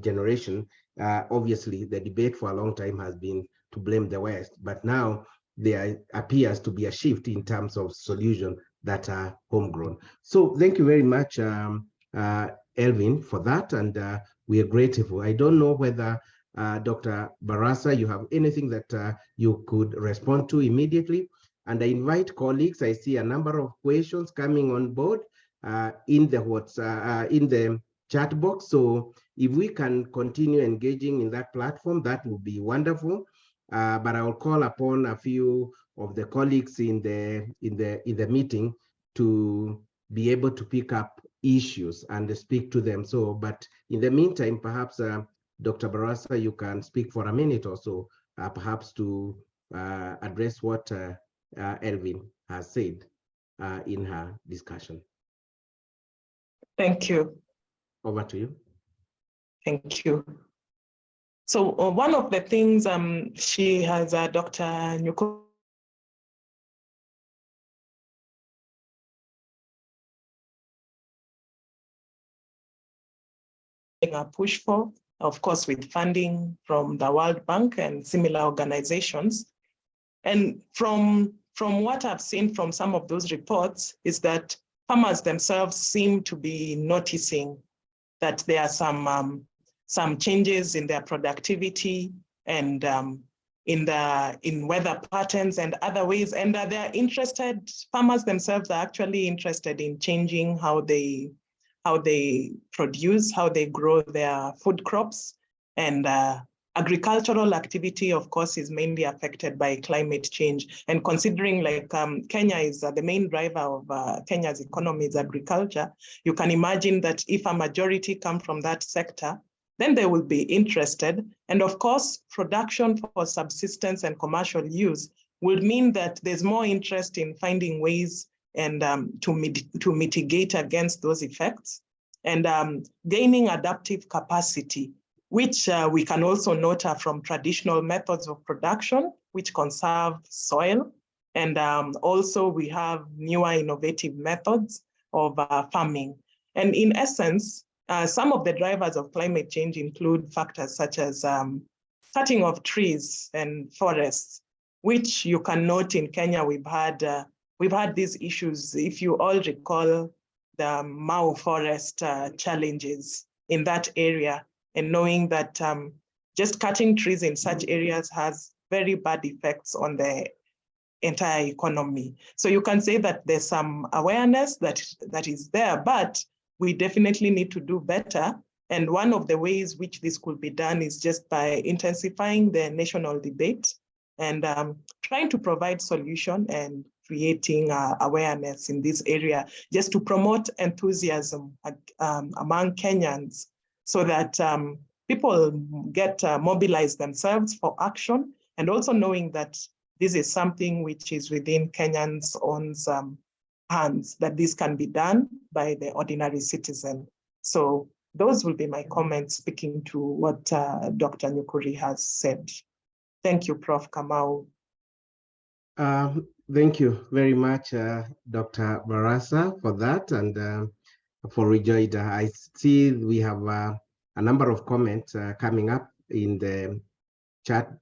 generation, obviously the debate for a long time has been to blame the West, but now there appears to be a shift in terms of solutions that are homegrown. So thank you very much, Elvin, for that, and we are grateful. I don't know whether Dr. Barasa, you have anything that you could respond to immediately. And I invite colleagues. I see a number of questions coming on board in the chat box. So if we can continue engaging in that platform, that would be wonderful. But I will call upon a few of the colleagues in the meeting to be able to pick up issues and speak to them. So, but in the meantime, perhaps Dr. Barasa, you can speak for a minute or so, perhaps to address what Elvin has said in her discussion. Thank you. Over to you. Thank you. So one of the things she has, Dr. Nyukuri, a push for, of course, with funding from the World Bank and similar organizations. And from what I've seen from some of those reports is that farmers themselves seem to be noticing that there are some changes in their productivity and in weather patterns and other ways, and they're interested. Farmers themselves are actually interested in changing how they produce, how they grow their food crops, and agricultural activity, of course, is mainly affected by climate change. And considering like Kenya is the main driver of Kenya's economy is agriculture, you can imagine that if a majority come from that sector, then they will be interested. And of course, production for subsistence and commercial use would mean that there's more interest in finding ways and to mitigate against those effects, and gaining adaptive capacity, which we can also note from traditional methods of production, which conserve soil. And also we have newer innovative methods of farming. And in essence, some of the drivers of climate change include factors such as cutting of trees and forests, which you can note in Kenya, we've had these issues. If you all recall the Mau forest challenges in that area, and knowing that just cutting trees in such areas has very bad effects on the entire economy. So you can say that there's some awareness that is there, but we definitely need to do better. And one of the ways which this could be done is just by intensifying the national debate and trying to provide solution and creating awareness in this area, just to promote enthusiasm among Kenyans, so that people get mobilized themselves for action, and also knowing that this is something which is within Kenyans' own hands, that this can be done by the ordinary citizen. So those will be my comments speaking to what Dr. Nyukuri has said. Thank you, Prof. Kamau. Thank you very much, Dr. Barasa, for that, and for rejoinder. I see we have a number of comments coming up in the chat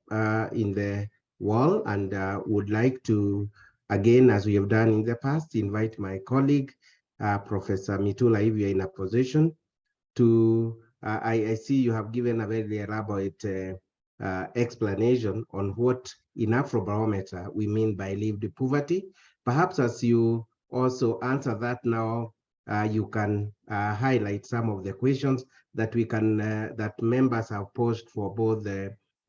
in the wall, and would like to, again, as we have done in the past, invite my colleague, Professor Mitula, if you're in a position to, I see you have given a very elaborate explanation on what in Afrobarometer we mean by lived poverty. Perhaps as you also answer that now, you can highlight some of the questions that we can that members have posed for both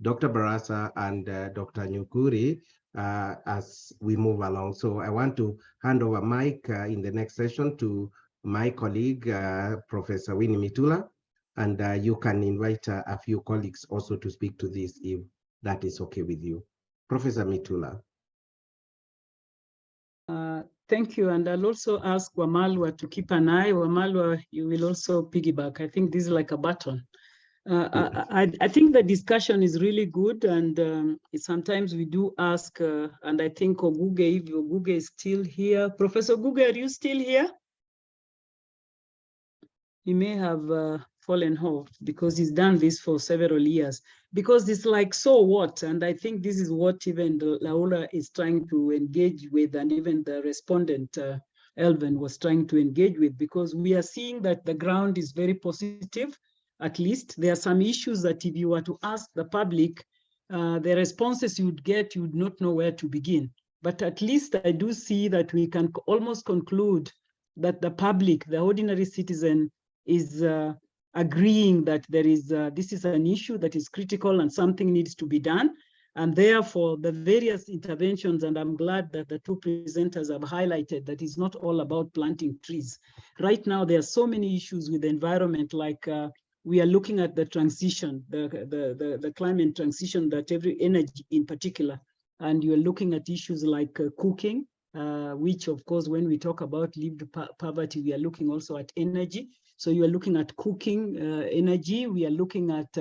Dr. Barasa and Dr. Nyukuri as we move along. So I want to hand over mic in the next session to my colleague, Professor Winnie Mitula, and you can invite a few colleagues also to speak to this if that is okay with you. Professor Mitula. Thank you, and I'll also ask Wamalwa to keep an eye. Wamalwa, you will also piggyback. I think this is like a button. I think the discussion is really good, and sometimes we do ask, and I think Oguge, if Oguge is still here. Professor Oguge, are you still here? He may have fallen off because he's done this for several years. Because it's like, so what? And I think this is what even Laura is trying to engage with, and even the respondent, Elvin, was trying to engage with, because we are seeing that the ground is very positive. At least there are some issues that if you were to ask the public, the responses you would get, you would not know where to begin. But at least I do see that we can almost conclude that the public, the ordinary citizen, is agreeing that there is this is an issue that is critical and something needs to be done. And therefore, the various interventions, and I'm glad that the two presenters have highlighted that it's not all about planting trees. Right now, there are so many issues with the environment, like we are looking at the transition, the climate transition, that every energy in particular, and you're looking at issues like cooking, which of course, when we talk about lived poverty, we are looking also at energy. So you are looking at cooking energy. We are looking at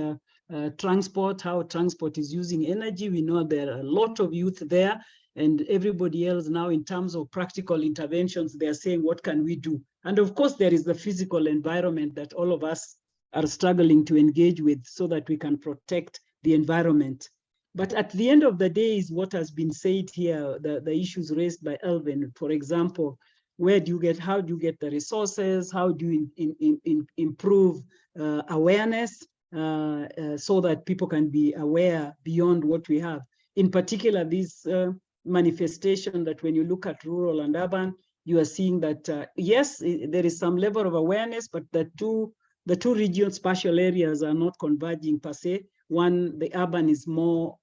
transport, how transport is using energy. We know there are a lot of youth there, and everybody else now in terms of practical interventions, they are saying, what can we do? And of course, there is the physical environment that all of us are struggling to engage with so that we can protect the environment. But at the end of the day is what has been said here, the issues raised by Elvin, for example, where do you get, how do you get the resources? How do you improve awareness so that people can be aware beyond what we have? In particular, this manifestation that when you look at rural and urban, you are seeing that, yes, there is some level of awareness, but the two regional spatial areas are not converging per se. One, the urban is more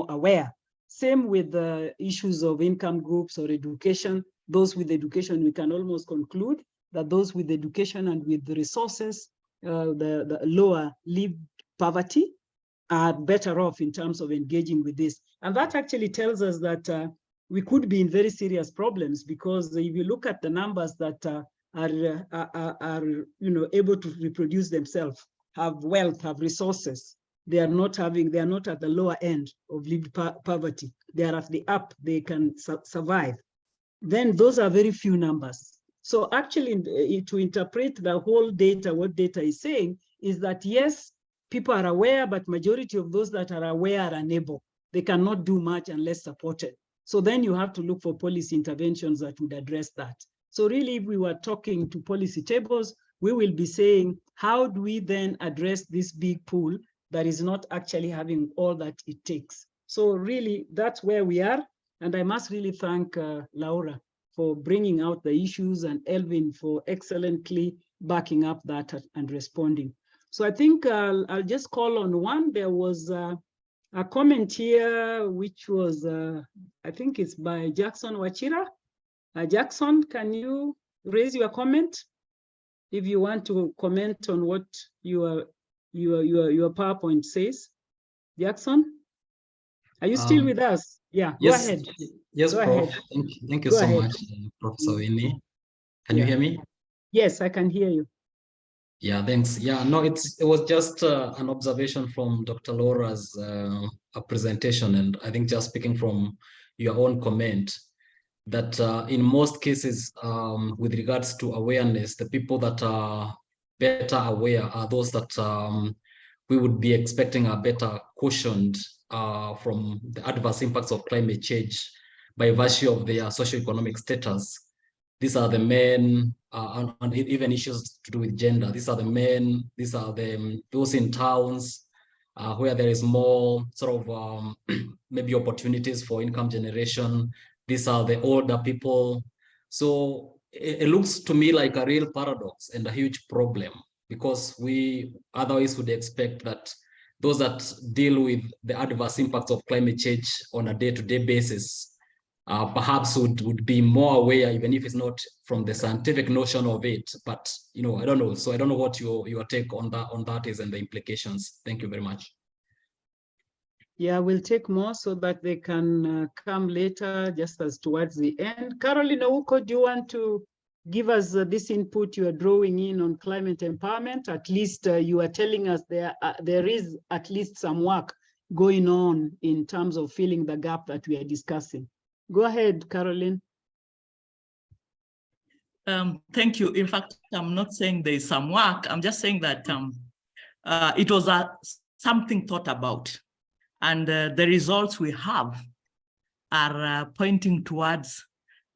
aware. Same with the issues of income groups or education. Those with education, we can almost conclude that those with education and with the resources, the lower lived poverty, are better off in terms of engaging with this. And that actually tells us that we could be in very serious problems, because if you look at the numbers that are able to reproduce themselves, have wealth, have resources, they are not at the lower end of lived poverty. They are at the up, they can survive. Then those are very few numbers. So actually, to interpret the whole data, what data is saying is that, yes, people are aware, but majority of those that are aware are unable. They cannot do much unless supported. So then you have to look for policy interventions that would address that. So really, if we were talking to policy tables, we will be saying, how do we then address this big pool that is not actually having all that it takes? So really, that's where we are. And I must really thank Laura for bringing out the issues, and Elvin for excellently backing up that and responding. So I think I'll just call on one. There was a comment here, which was, I think it's by Jackson Wachira. Jackson, can you raise your comment if you want to comment on what your PowerPoint says? Jackson, are you still with us? Yeah, yes, go ahead. Yes, go Prof. ahead. Thank you Go so ahead. much, Professor Winnie. Can you hear me? Yes, I can hear you. Yeah, thanks. Yeah, no, it was just an observation from Dr. Laura's presentation, and I think just speaking from your own comment, that in most cases, with regards to awareness, the people that are better aware are those that we would be expecting are better cautioned from the adverse impacts of climate change by virtue of their socioeconomic status. These are the men, and even issues to do with gender. These are the men, these are those in towns where there is more sort of maybe opportunities for income generation. These are the older people. So it looks to me like a real paradox and a huge problem, because we otherwise would expect that those that deal with the adverse impacts of climate change on a day-to-day basis perhaps would be more aware, even if it's not from the scientific notion of it. But I don't know. So I don't know what your take on that is and the implications. Thank you very much. Yeah, we'll take more so that they can come later, just as towards the end. Caroline Ouko, do you want to give us this input you are drawing in on climate empowerment? At least you are telling us there is at least some work going on in terms of filling the gap that we are discussing. Go ahead, Caroline. Thank you. In fact, I'm not saying there is some work. I'm just saying that it was something thought about. And the results we have are pointing towards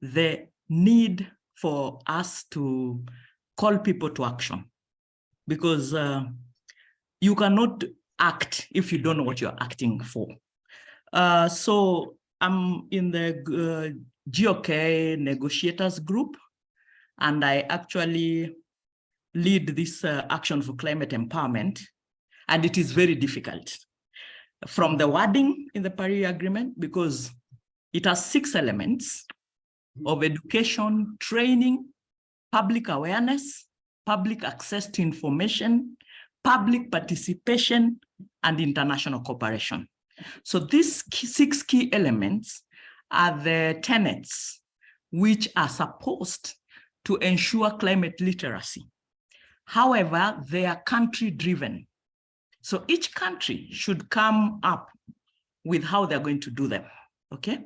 the need for us to call people to action, because you cannot act if you don't know what you're acting for. So I'm in the GOK negotiators group, and I actually lead this action for climate empowerment, and it is very difficult. From the wording in the Paris Agreement, because it has 6 elements of education, training, public awareness, public access to information, public participation, and international cooperation. So these 6 key elements are the tenets which are supposed to ensure climate literacy. However, they are country-driven. So each country should come up with how they're going to do them, okay?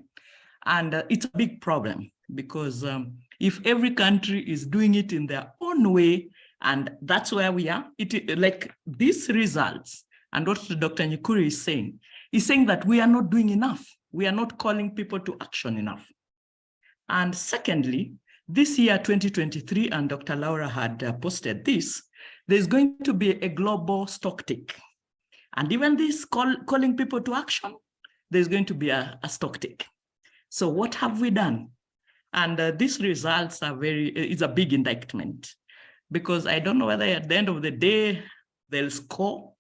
And it's a big problem, because if every country is doing it in their own way, and that's where we are, like these results, and what Dr. Nyukuri is saying that we are not doing enough. We are not calling people to action enough. And secondly, this year, 2023, and Dr. Laura had posted this, there's going to be a global stocktake. And even this calling people to action, there's going to be a stocktake. So what have we done? And these results are it's a big indictment, because I don't know whether at the end of the day, they'll score.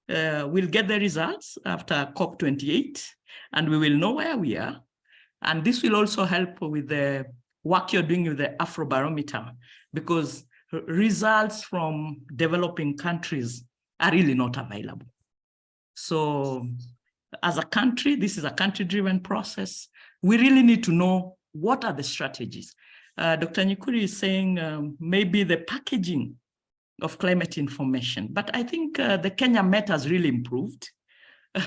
We'll get the results after COP28, and we will know where we are. And this will also help with the work you're doing with the Afrobarometer, because results from developing countries are really not available. So as a country, this is a country-driven process. We really need to know what are the strategies. Dr. Nyukuri is saying maybe the packaging of climate information, but I think the Kenya Met has really improved.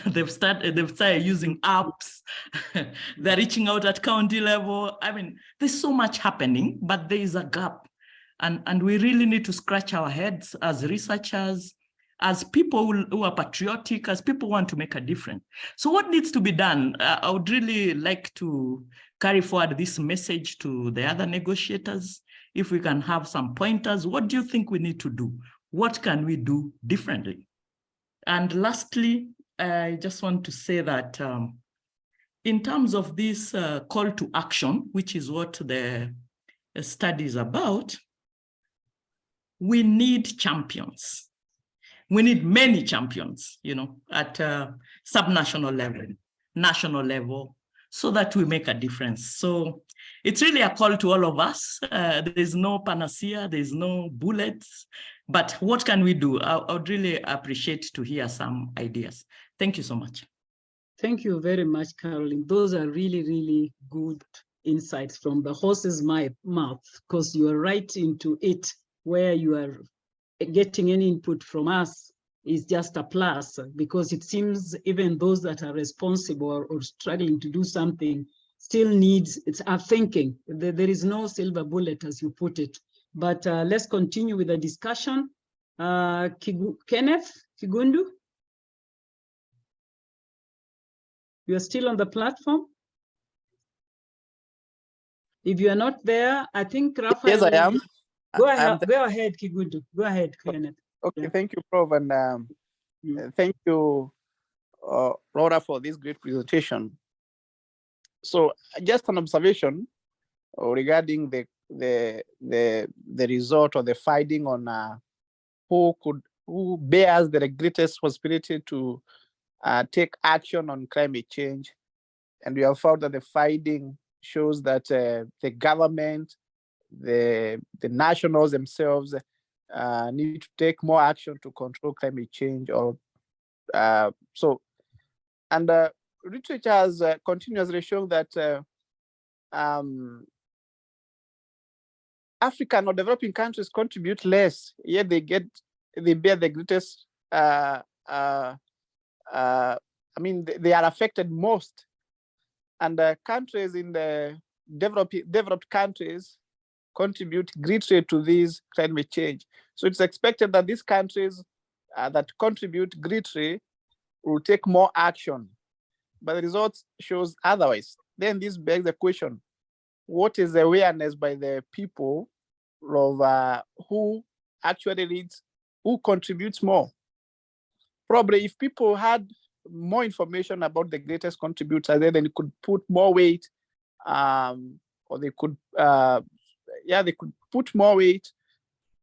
They've started using apps. They're reaching out at county level. I mean, there's so much happening, but there is a gap. And we really need to scratch our heads as researchers, as people who are patriotic, as people who want to make a difference. So what needs to be done? I would really like to carry forward this message to the other negotiators. If we can have some pointers, what do you think we need to do? What can we do differently? And lastly, I just want to say that in terms of this call to action, which is what the study is about, we need champions. We need many champions, you know, at subnational level, national level, so that we make a difference. So it's really a call to all of us. There's no panacea, there's no bullets, but what can we do? I would really appreciate to hear some ideas. Thank you so much. Thank you very much, Caroline. Those are really, really good insights from the horse's mouth, because you are right into it. Where you are getting any input from us is just a plus, because it seems even those that are responsible or struggling to do something still needs, are thinking. There is no silver bullet, as you put it. But let's continue with the discussion. Kenneth Kigundu? You are still on the platform? If you are not there, I think Raphael. Yes, I am. Go ahead, Kigundu. Go ahead, Kenneth. Okay, Yeah. thank you, Prof. And thank you, Laura, for this great presentation. So just an observation regarding the result or the finding on who bears the greatest responsibility to take action on climate change. And we have found that the finding shows that the government, the nationals themselves need to take more action to control climate change. Or research has continuously shown that African or developing countries contribute less, yet they bear the greatest. I mean, they are affected most, and countries in the developed countries contribute greatly to this climate change. So it's expected that these countries that contribute greatly will take more action, but the results shows otherwise. Then this begs the question: what is the awareness by the people of who actually leads, who contributes more? Probably if people had more information about the greatest contributors, then they could put more weight, or they could, they could put more weight,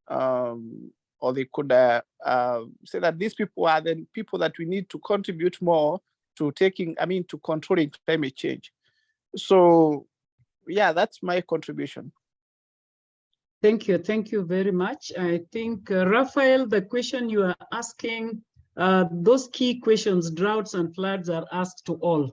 or they could say that these people are the people that we need to contribute more to to controlling climate change. So, yeah, that's my contribution. Thank you very much. I think, Raphael, the question you are asking, those key questions, droughts and floods, are asked to all,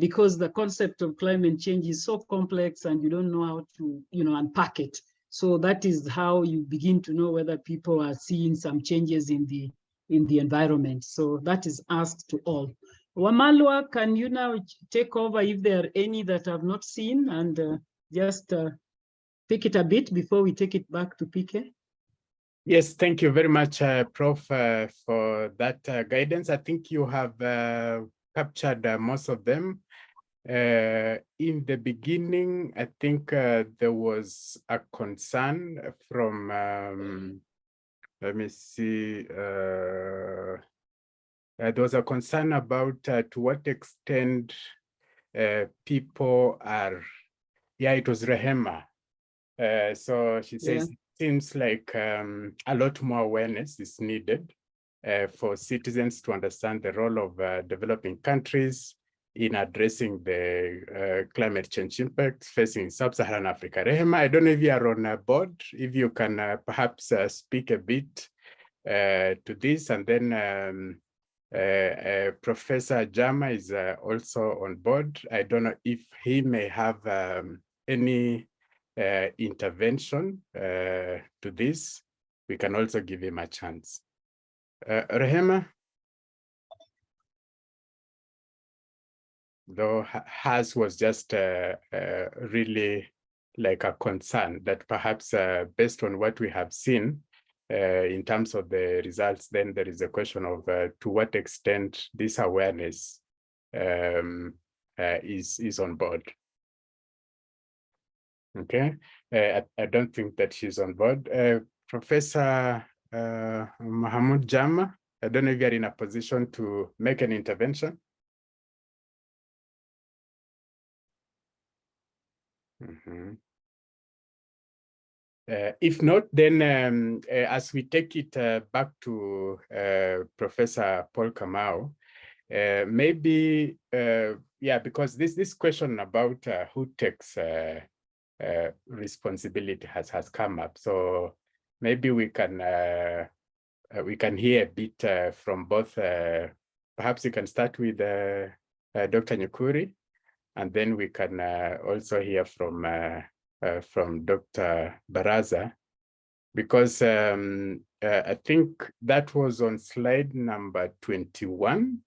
because the concept of climate change is so complex and you don't know how to, unpack it. So that is how you begin to know whether people are seeing some changes in the environment. So that is asked to all. Wamalwa, can you now take over if there are any that I've not seen, and just pick it a bit before we take it back to PK? Yes, thank you very much, Prof, for that guidance. I think you have captured most of them. In the beginning, I think there was a concern from, let me see, there was a concern about to what extent people are, it was Rehema. So she says, it seems like a lot more awareness is needed for citizens to understand the role of developing countries in addressing the climate change impacts facing sub-Saharan Africa. Rehema, I don't know if you are on board, if you can perhaps speak a bit to this, and then Professor Jama is also on board. I don't know if he may have any intervention to this. We can also give him a chance. Rehema? though hers was just really like a concern that perhaps based on what we have seen in terms of the results, then there is a question of to what extent this awareness is on board. Okay, I don't think that she's on board. Professor Mahmoud Jama, I don't know if you're in a position to make an intervention. If not, then as we take it back to Professor Paul Kamau, maybe, yeah, because this question about who takes responsibility has come up. So maybe we can hear a bit from both. Perhaps you can start with Dr. Nyukuri, and then we can also hear from Dr. Barasa, because I think that was on slide number 21,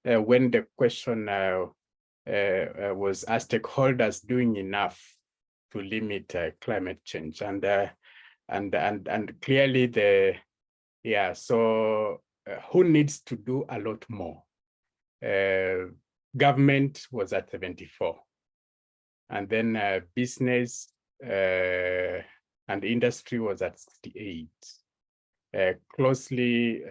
when the question was, are stakeholders doing enough to limit climate change? And clearly so who needs to do a lot more? Government was at 74. And then business and industry was at 68, closely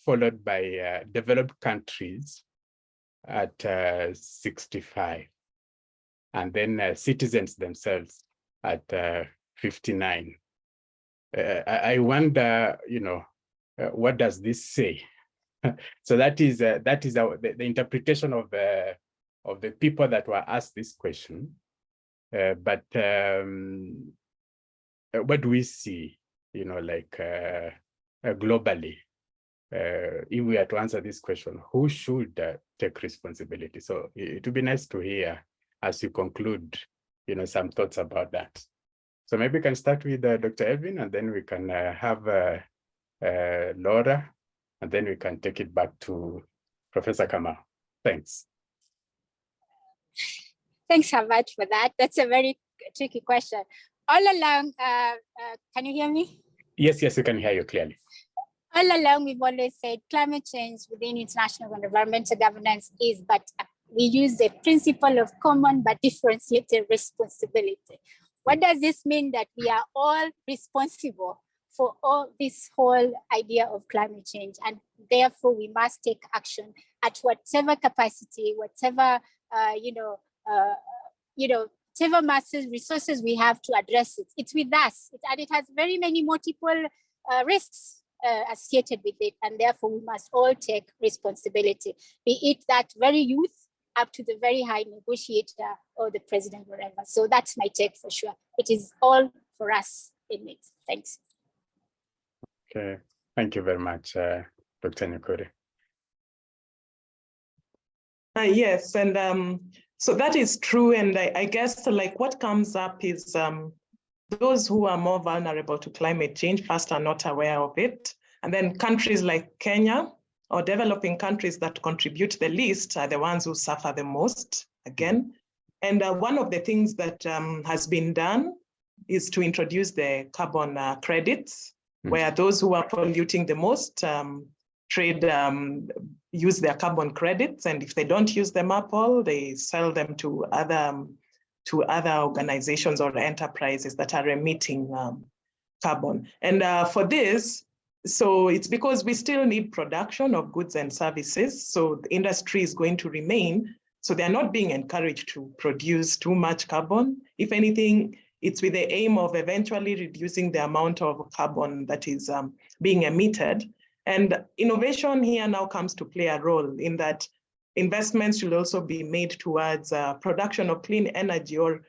followed by developed countries at 65, and then citizens themselves at 59. I wonder, what does this say? So that is the interpretation of the people that were asked this question. But what do we see, globally? If we are to answer this question, who should take responsibility? So it would be nice to hear, as you conclude, some thoughts about that. So maybe we can start with Dr. Elvin, and then we can have Laura, and then we can take it back to Professor Kamau. Thanks. Thanks so much for that. That's a very tricky question. All along, can you hear me? Yes, we can hear you clearly. All along, we've always said climate change within international and environmental governance is, but we use the principle of common but differentiated responsibility. What does this mean? That we are all responsible for all this whole idea of climate change, and therefore we must take action at whatever capacity, whatever whatever masses, resources we have to address it. It's with us, and it has very many multiple risks associated with it, and therefore we must all take responsibility, be it that very youth up to the very high negotiator or the president, wherever. So that's my take for sure. It is all for us in it. Thanks. Okay, thank you very much, Dr. Nyukuri. Yes, and so that is true. And I guess what comes up is those who are more vulnerable to climate change first are not aware of it. And then countries like Kenya or developing countries that contribute the least are the ones who suffer the most again. And one of the things that has been done is to introduce the carbon credits, where those who are polluting the most use their carbon credits, and if they don't use them up all, they sell them to other organizations or enterprises that are emitting carbon. And for this, so it's because we still need production of goods and services. So the industry is going to remain. So they're not being encouraged to produce too much carbon. If anything, it's with the aim of eventually reducing the amount of carbon that is being emitted. And innovation here now comes to play a role in that investments should also be made towards production of clean energy or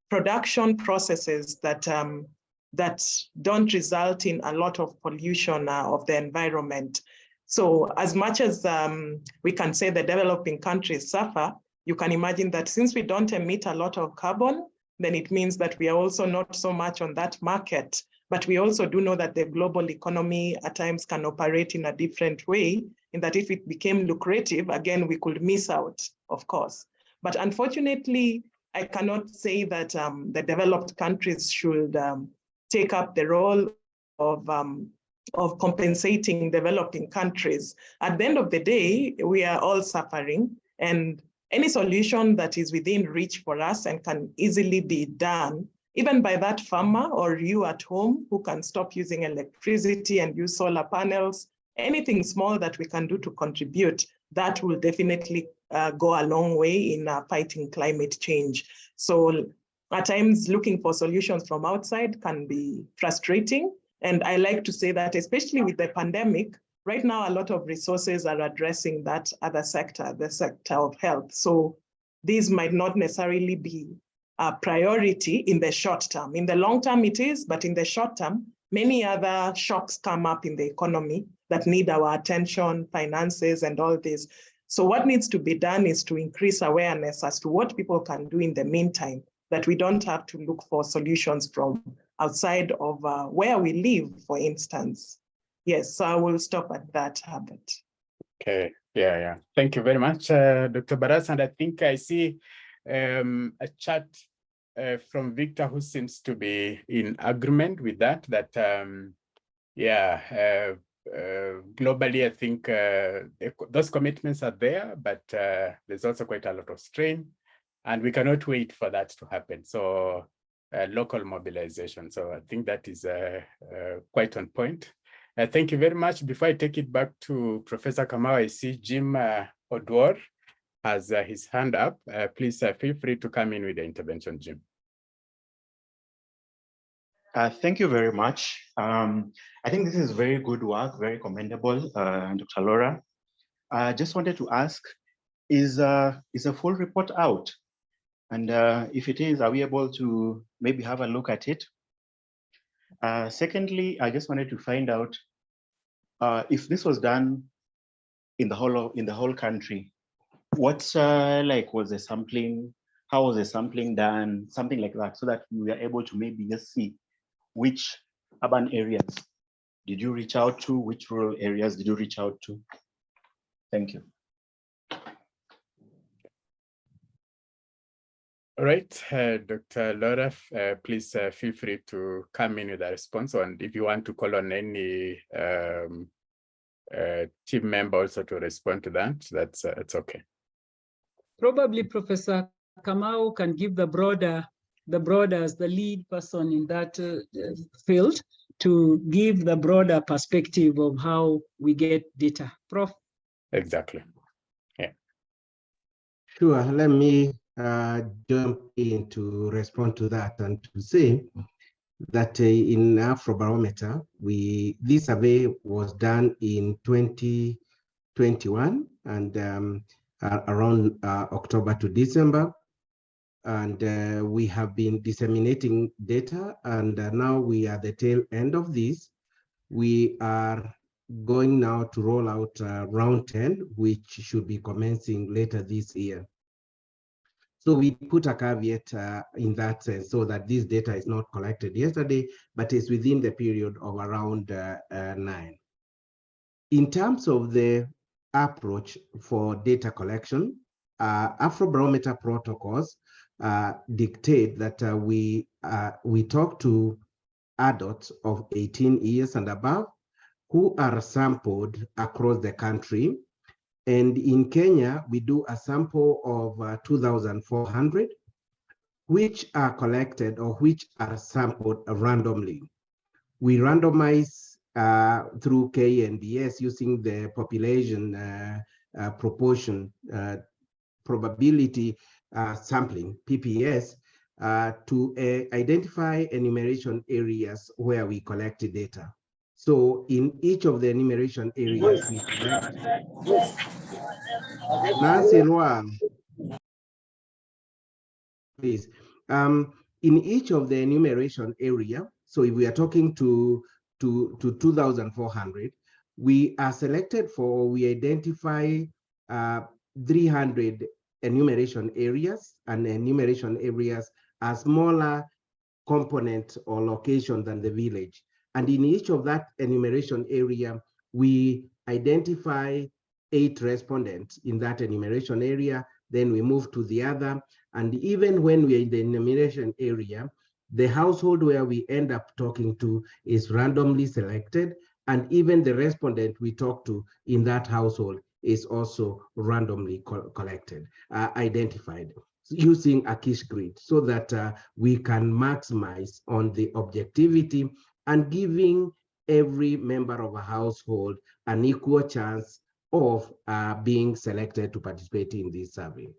production processes that don't result in a lot of pollution of the environment. So as much as we can say the developing countries suffer, you can imagine that since we don't emit a lot of carbon, then it means that we are also not so much on that market But we also do know that the global economy at times can operate in a different way, in that if it became lucrative, again, we could miss out, of course. But unfortunately, I cannot say that the developed countries should take up the role of compensating developing countries. At the end of the day, we are all suffering, and any solution that is within reach for us and can easily be done, even by that farmer or you at home who can stop using electricity and use solar panels, anything small that we can do to contribute, that will definitely go a long way in fighting climate change. So at times, looking for solutions from outside can be frustrating. And I like to say that, especially with the pandemic, right now, a lot of resources are addressing that other sector, the sector of health. So these might not necessarily be a priority in the short term. In the long term, it is, but in the short term, many other shocks come up in the economy that need our attention, finances, and all this. So what needs to be done is to increase awareness as to what people can do in the meantime, that we don't have to look for solutions from outside of where we live, for instance. Yes, so I will stop at that, Herbert. Okay, yeah. Thank you very much, Dr. Barasa. And I think I see a chat from Victor, who seems to be in agreement with that, globally, I think those commitments are there, but there's also quite a lot of strain, and we cannot wait for that to happen. So local mobilization. So I think that is quite on point. Thank you very much. Before I take it back to Professor Kamau, I see Jim Odwor has his hand up. Please feel free to come in with the intervention, Jim. Thank you very much. I think this is very good work, very commendable, Dr. Laura. I just wanted to ask, is a full report out? And if it is, are we able to maybe have a look at it? Secondly, I just wanted to find out if this was done in the whole country, what's was the sampling? How was the sampling done? Something like that, so that we are able to maybe just see which urban areas did you reach out to, which rural areas did you reach out to? Thank you. All right, Dr. Laura, please feel free to come in with a response. And if you want to call on any team member also to respond to that, that's it's okay. Probably Professor Kamau can give the broader as the lead person in that field to give the broader perspective of how we get data. Prof? Exactly. Yeah. Sure. Let me jump in to respond to that and to say that in Afrobarometer, this survey was done in 2021 and around October to December. And we have been disseminating data, and now we are at the tail end of this. We are going now to roll out round 10, which should be commencing later this year. So we put a caveat in that sense, so that this data is not collected yesterday, but is within the period of around 9. In terms of the approach for data collection, Afrobarometer protocols dictate that we talk to adults of 18 years and above who are sampled across the country. And in Kenya, we do a sample of 2,400, which are collected or which are sampled randomly. We randomize through KNDS using the population proportion probability sampling, PPS, to identify enumeration areas where we collected data. So in each of the enumeration areas we collect. Nancy Roa, please. In each of the enumeration area, so if we are talking to 2,400, we are selected for, we identify 300 enumeration areas, and enumeration areas are smaller component or location than the village. And in each of that enumeration area, we identify 8 respondents in that enumeration area, then we move to the other. And even when we're in the enumeration area, the household where we end up talking to is randomly selected, and even the respondent we talk to in that household is also randomly identified using a Kish grid, so that we can maximize on the objectivity and giving every member of a household an equal chance of being selected to participate in this survey.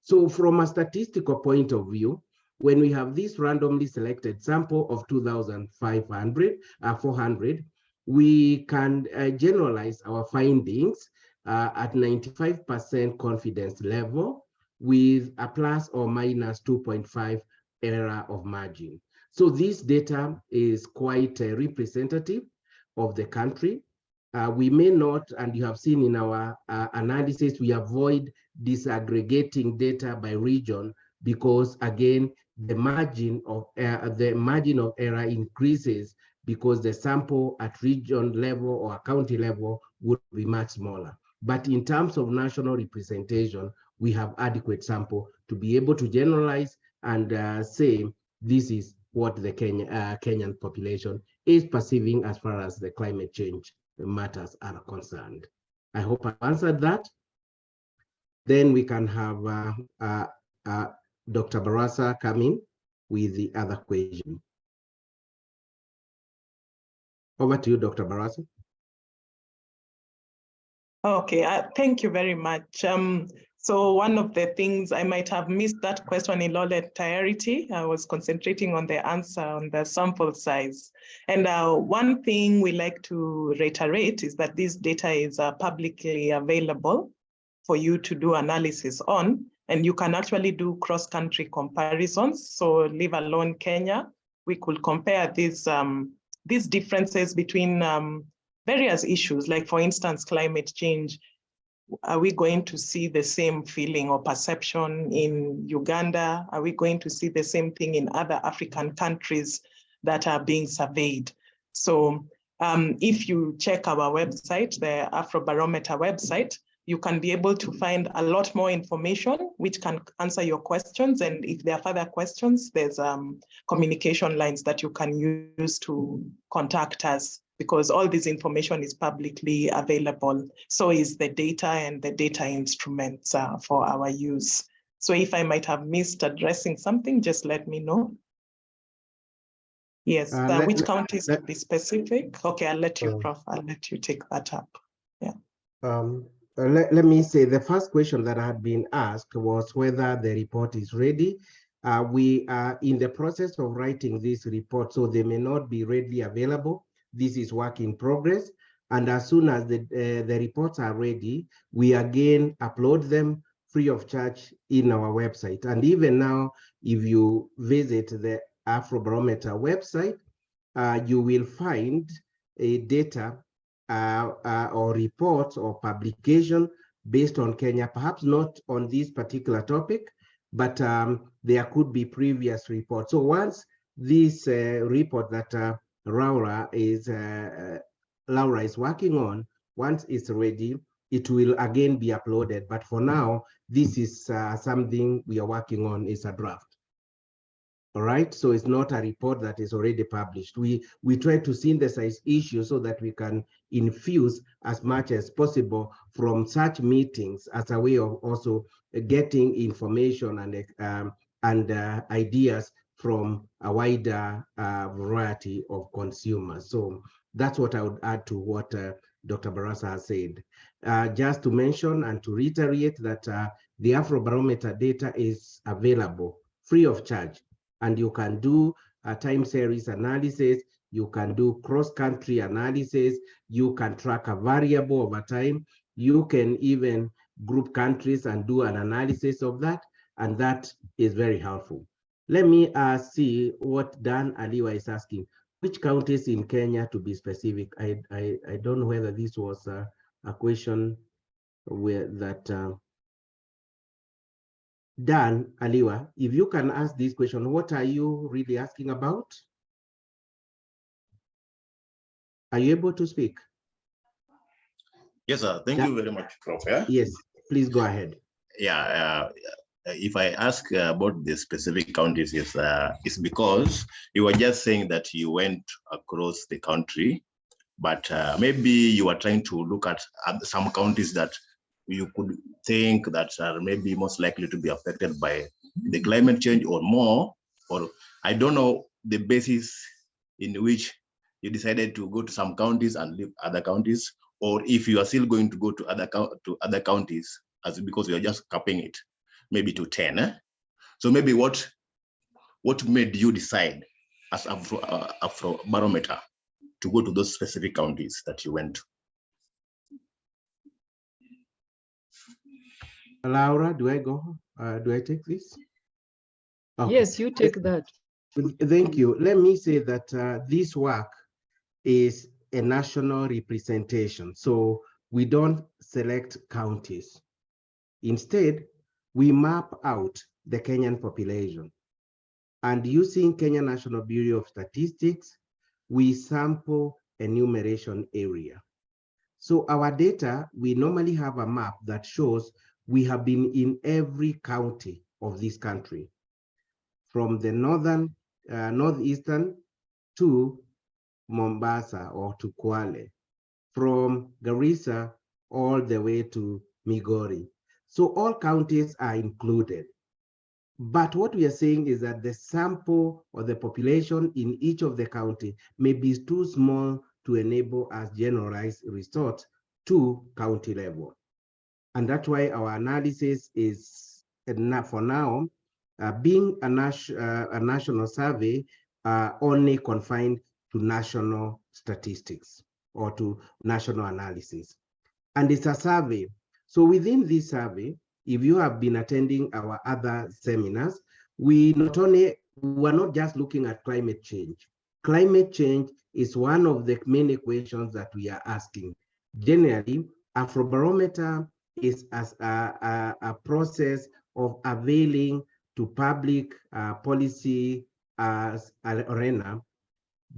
So from a statistical point of view, when we have this randomly selected sample of 2,400, we can generalize our findings at 95% confidence level with a plus or minus 2.5 error of margin. So this data is quite representative of the country. We may not, and you have seen in our analysis, we avoid disaggregating data by region because, again, the margin of error increases because the sample at region level or county level would be much smaller. But in terms of national representation, we have adequate sample to be able to generalize and say this is what the Kenyan population is perceiving as far as the climate change matters are concerned. I hope I answered that. Then we can have Dr. Barasa come in with the other question. Over to you, Dr. Barasa. Okay, thank you very much. So one of the things, I might have missed that question in all entirety. I was concentrating on the answer on the sample size. And one thing we like to reiterate is that this data is publicly available for you to do analysis on, and you can actually do cross-country comparisons. So leave alone Kenya, we could compare these differences between various issues, like for instance, climate change. Are we going to see the same feeling or perception in Uganda? Are we going to see the same thing in other African countries that are being surveyed? So if you check our website, the Afrobarometer website, you can be able to find a lot more information which can answer your questions. And if there are further questions, there's communication lines that you can use to contact us, because all this information is publicly available. So is the data and the data instruments for our use. So if I might have missed addressing something, just let me know. Yes, which counties to be specific? Okay, I'll let you, Prof. I'll let you take that up. Yeah. Let me say the first question that had been asked was whether the report is ready. We are in the process of writing this report, so they may not be readily available. This is work in progress. And as soon as the reports are ready, we again upload them free of charge in our website. And even now, if you visit the Afrobarometer website, you will find a data or reports or publication based on Kenya, perhaps not on this particular topic, but there could be previous reports. So once this report that Laura is working on, once it's ready, it will again be uploaded. But for now, this is something we are working on, is a draft. All right, so it's not a report that is already published. We try to synthesize issues so that we can infuse as much as possible from such meetings as a way of also getting information and ideas from a wider variety of consumers. So that's what I would add to what Dr. Barasa has said. Just to mention and to reiterate that the Afrobarometer data is available free of charge. And you can do a time series analysis, you can do cross-country analysis, you can track a variable over time, you can even group countries and do an analysis of that, and that is very helpful. Let me see what Dan Aliwa is asking. Which counties in Kenya, to be specific? I don't know whether this was a question where that Dan Aliwa, if you can ask this question, what are you really asking about? Are you able to speak? Yes, sir. Thank you very much, Prof. Yeah? Yes, please go ahead. Yeah, if I ask about the specific counties, yes, it's because you were just saying that you went across the country, but maybe you are trying to look at some counties that you could think that are maybe most likely to be affected by the climate change or more, or I don't know the basis in which you decided to go to some counties and leave other counties, or if you are still going to go to other counties as because you are just capping it maybe to 10. So maybe what made you decide as Afrobarometer to go to those specific counties that you went to? Laura, do I go? Do I take this? Okay. Yes, you take that. Thank you. Let me say that this work is a national representation. So we don't select counties. Instead, we map out the Kenyan population. And using Kenya National Bureau of Statistics, we sample enumeration area. So our data, we normally have a map that shows we have been in every county of this country, from the northeastern to Mombasa or to Kwale, from Garissa all the way to Migori. So all counties are included. But what we are saying is that the sample or the population in each of the county may be too small to enable us generalized results to county level. And that's why our analysis is, for now, being a national survey, only confined to national statistics or to national analysis. And it's a survey. So within this survey, if you have been attending our other seminars, we're not just looking at climate change. Climate change is one of the main questions that we are asking. Generally, Afrobarometer is as a process of availing to public policy as an arena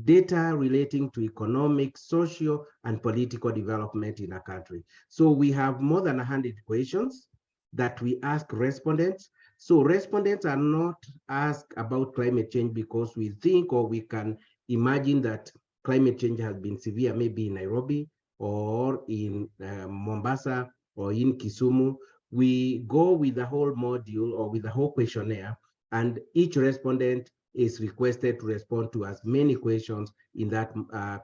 data relating to economic, social, and political development in a country. So we have more than 100 questions that we ask respondents. So respondents are not asked about climate change because we think or we can imagine that climate change has been severe, maybe in Nairobi or in Mombasa or in Kisumu. We go with the whole module or with the whole questionnaire, and each respondent is requested to respond to as many questions in that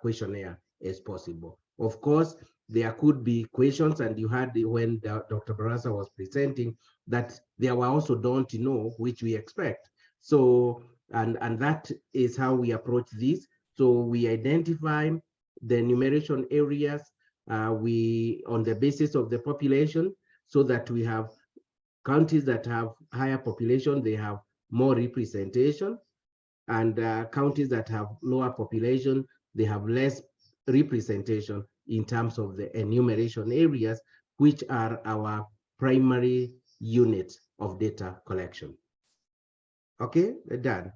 questionnaire as possible. Of course, there could be questions, and you had when Dr. Barasa was presenting that there were also don't know, which we expect. So, and that is how we approach this. So we identify the enumeration areas on the basis of the population, so that we have counties that have higher population, they have more representation, and counties that have lower population, they have less representation in terms of the enumeration areas, which are our primary unit of data collection. Okay, done.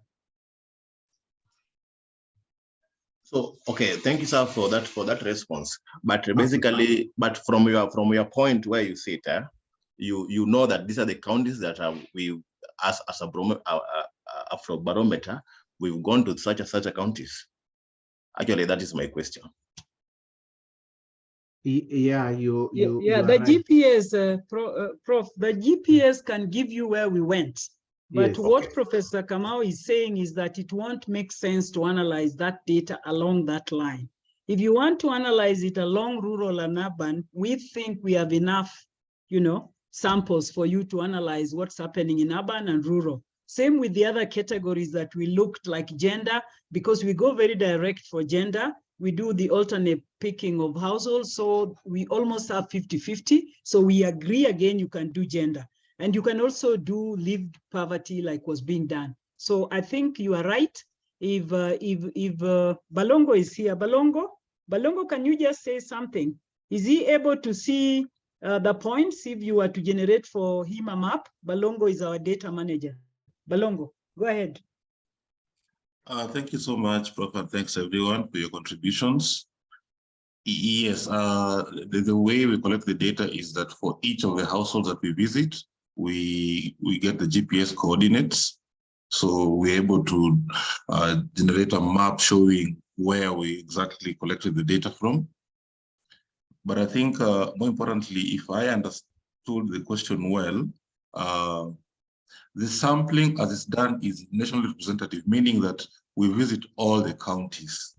So, okay, thank you, sir, for that response. But basically, but from your point where you sit, you know that these are the counties that we as a Afrobarometer, we've gone to such a counties. Actually, that is my question. Yeah, you the right. GPS, Prof, the GPS can give you where we went. But yes, what Professor Kamau is saying is that it won't make sense to analyze that data along that line. If you want to analyze it along rural and urban, we think we have enough, samples for you to analyze what's happening in urban and rural. Same with the other categories that we looked, like gender, because we go very direct for gender. We do the alternate picking of households, so we almost have 50-50. So we agree again, you can do gender. And you can also do lived poverty like was being done. So I think you are right. If Balongo is here, Balongo, can you just say something? Is he able to see the points if you were to generate for him a map. Balongo is our data manager. Balongo, go ahead. Thank you so much, Prof, and thanks everyone for your contributions. Yes, the way we collect the data is that for each of the households that we visit, we get the GPS coordinates. So we're able to generate a map showing where we exactly collected the data from. But I think more importantly, if I understood the question well, the sampling as it's done is nationally representative, meaning that we visit all the counties.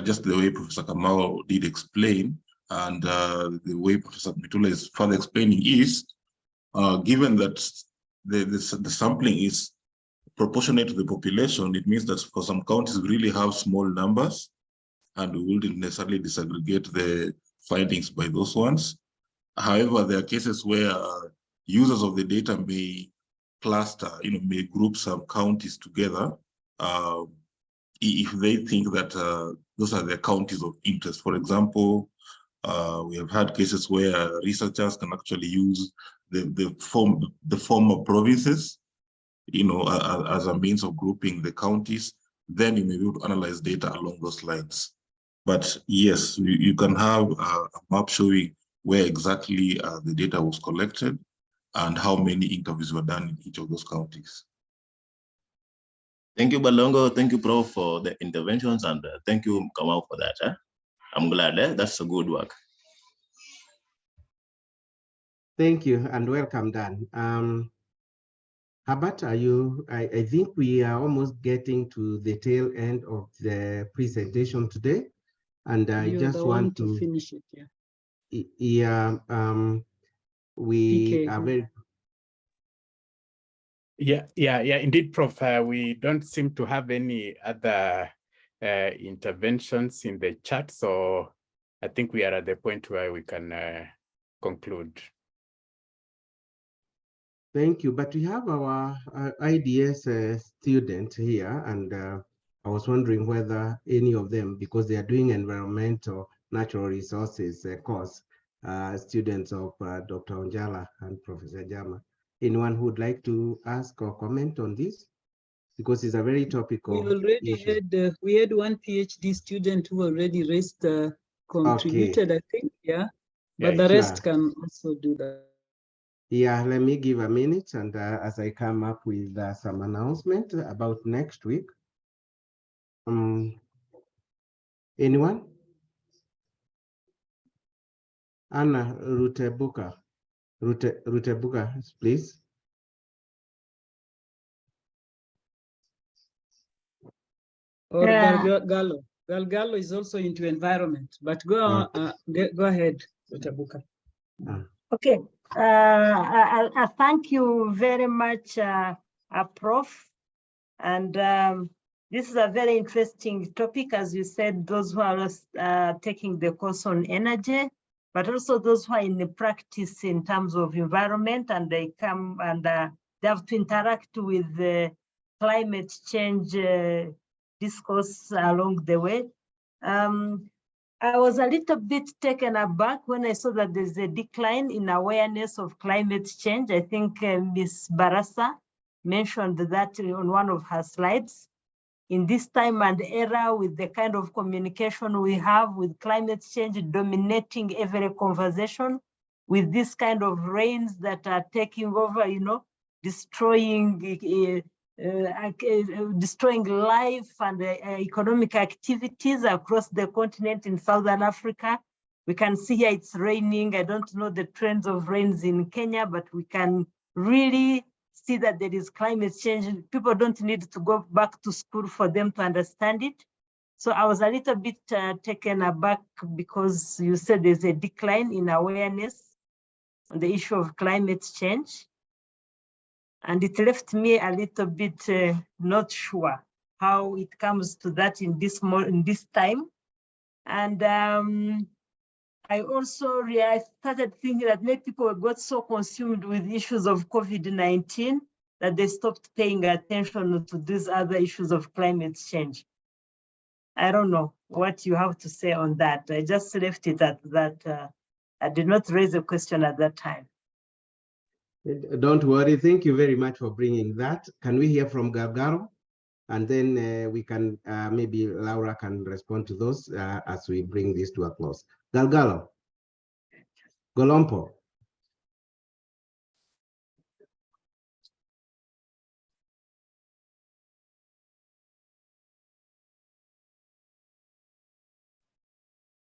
Just the way Professor Kamau did explain, and the way Professor Mitula is further explaining is, given that the sampling is proportionate to the population, it means that for some counties we really have small numbers, and we wouldn't necessarily disaggregate the findings by those ones. However, there are cases where users of the data may cluster, may group some counties together if they think that those are the counties of interest. For example, we have had cases where researchers can actually use the former provinces, as a means of grouping the counties. Then you may be able to analyze data along those lines. But yes, you can have a map showing where exactly the data was collected and how many interviews were done in each of those counties. Thank you, Balongo. Thank you, Prof, for the interventions, and thank you, Kamau, for that. I'm glad. That's a good work. Thank you and welcome, Dan. Herbert, I think we are almost getting to the tail end of the presentation today, and I just want to finish it. Yeah, we PK. are very. Yeah, indeed, Prof. We don't seem to have any other interventions in the chat, so I think we are at the point where we can conclude. Thank you, but we have our IDS student here, and I was wondering whether any of them, because they are doing environmental natural resources course, students of Dr. Onjala and Professor Jama, anyone who would like to ask or comment on this? Because it's a very topical issue. We had one PhD student who already raised, contributed, okay. I think, yeah. But the rest can also do that. Yeah, let me give a minute, and as I come up with some announcement about next week. Anyone? Anna Rutebuka, please. Or Galgalo. Galgalo is also into environment, but go ahead, Rutebuka. Okay. I thank you very much, Prof. And this is a very interesting topic, as you said, those who are taking the course on energy, but also those who are in the practice in terms of environment, and they come and they have to interact with the climate change discourse along the way. I was a little bit taken aback when I saw that there's a decline in awareness of climate change. I think Ms. Barasa mentioned that on one of her slides. In this time and era, with the kind of communication we have with climate change dominating every conversation, with this kind of rains that are taking over, destroying life and economic activities across the continent in Southern Africa. We can see here it's raining. I don't know the trends of rains in Kenya, but we can really see that there is climate change. People don't need to go back to school for them to understand it. So I was a little bit taken aback because you said there's a decline in awareness on the issue of climate change. And it left me a little bit not sure how it comes to that in this time. And I also started thinking that many people got so consumed with issues of COVID-19 that they stopped paying attention to these other issues of climate change. I don't know what you have to say on that. I just left it at that I did not raise a question at that time. Don't worry. Thank you very much for bringing that. Can we hear from Galgalo? And then we can, maybe Laura can respond to those as we bring this to a close. Galgalo. Golompo.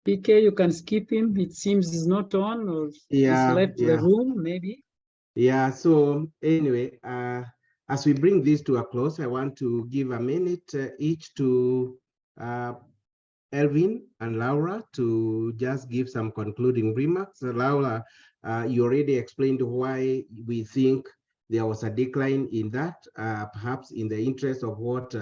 PK, you can skip him. It seems he's not on, or he's left the room, maybe. Yeah, so anyway, as we bring this to a close, I want to give a minute each to Elvin and Laura to just give some concluding remarks. Laura, you already explained why we think there was a decline in that. Perhaps in the interest of what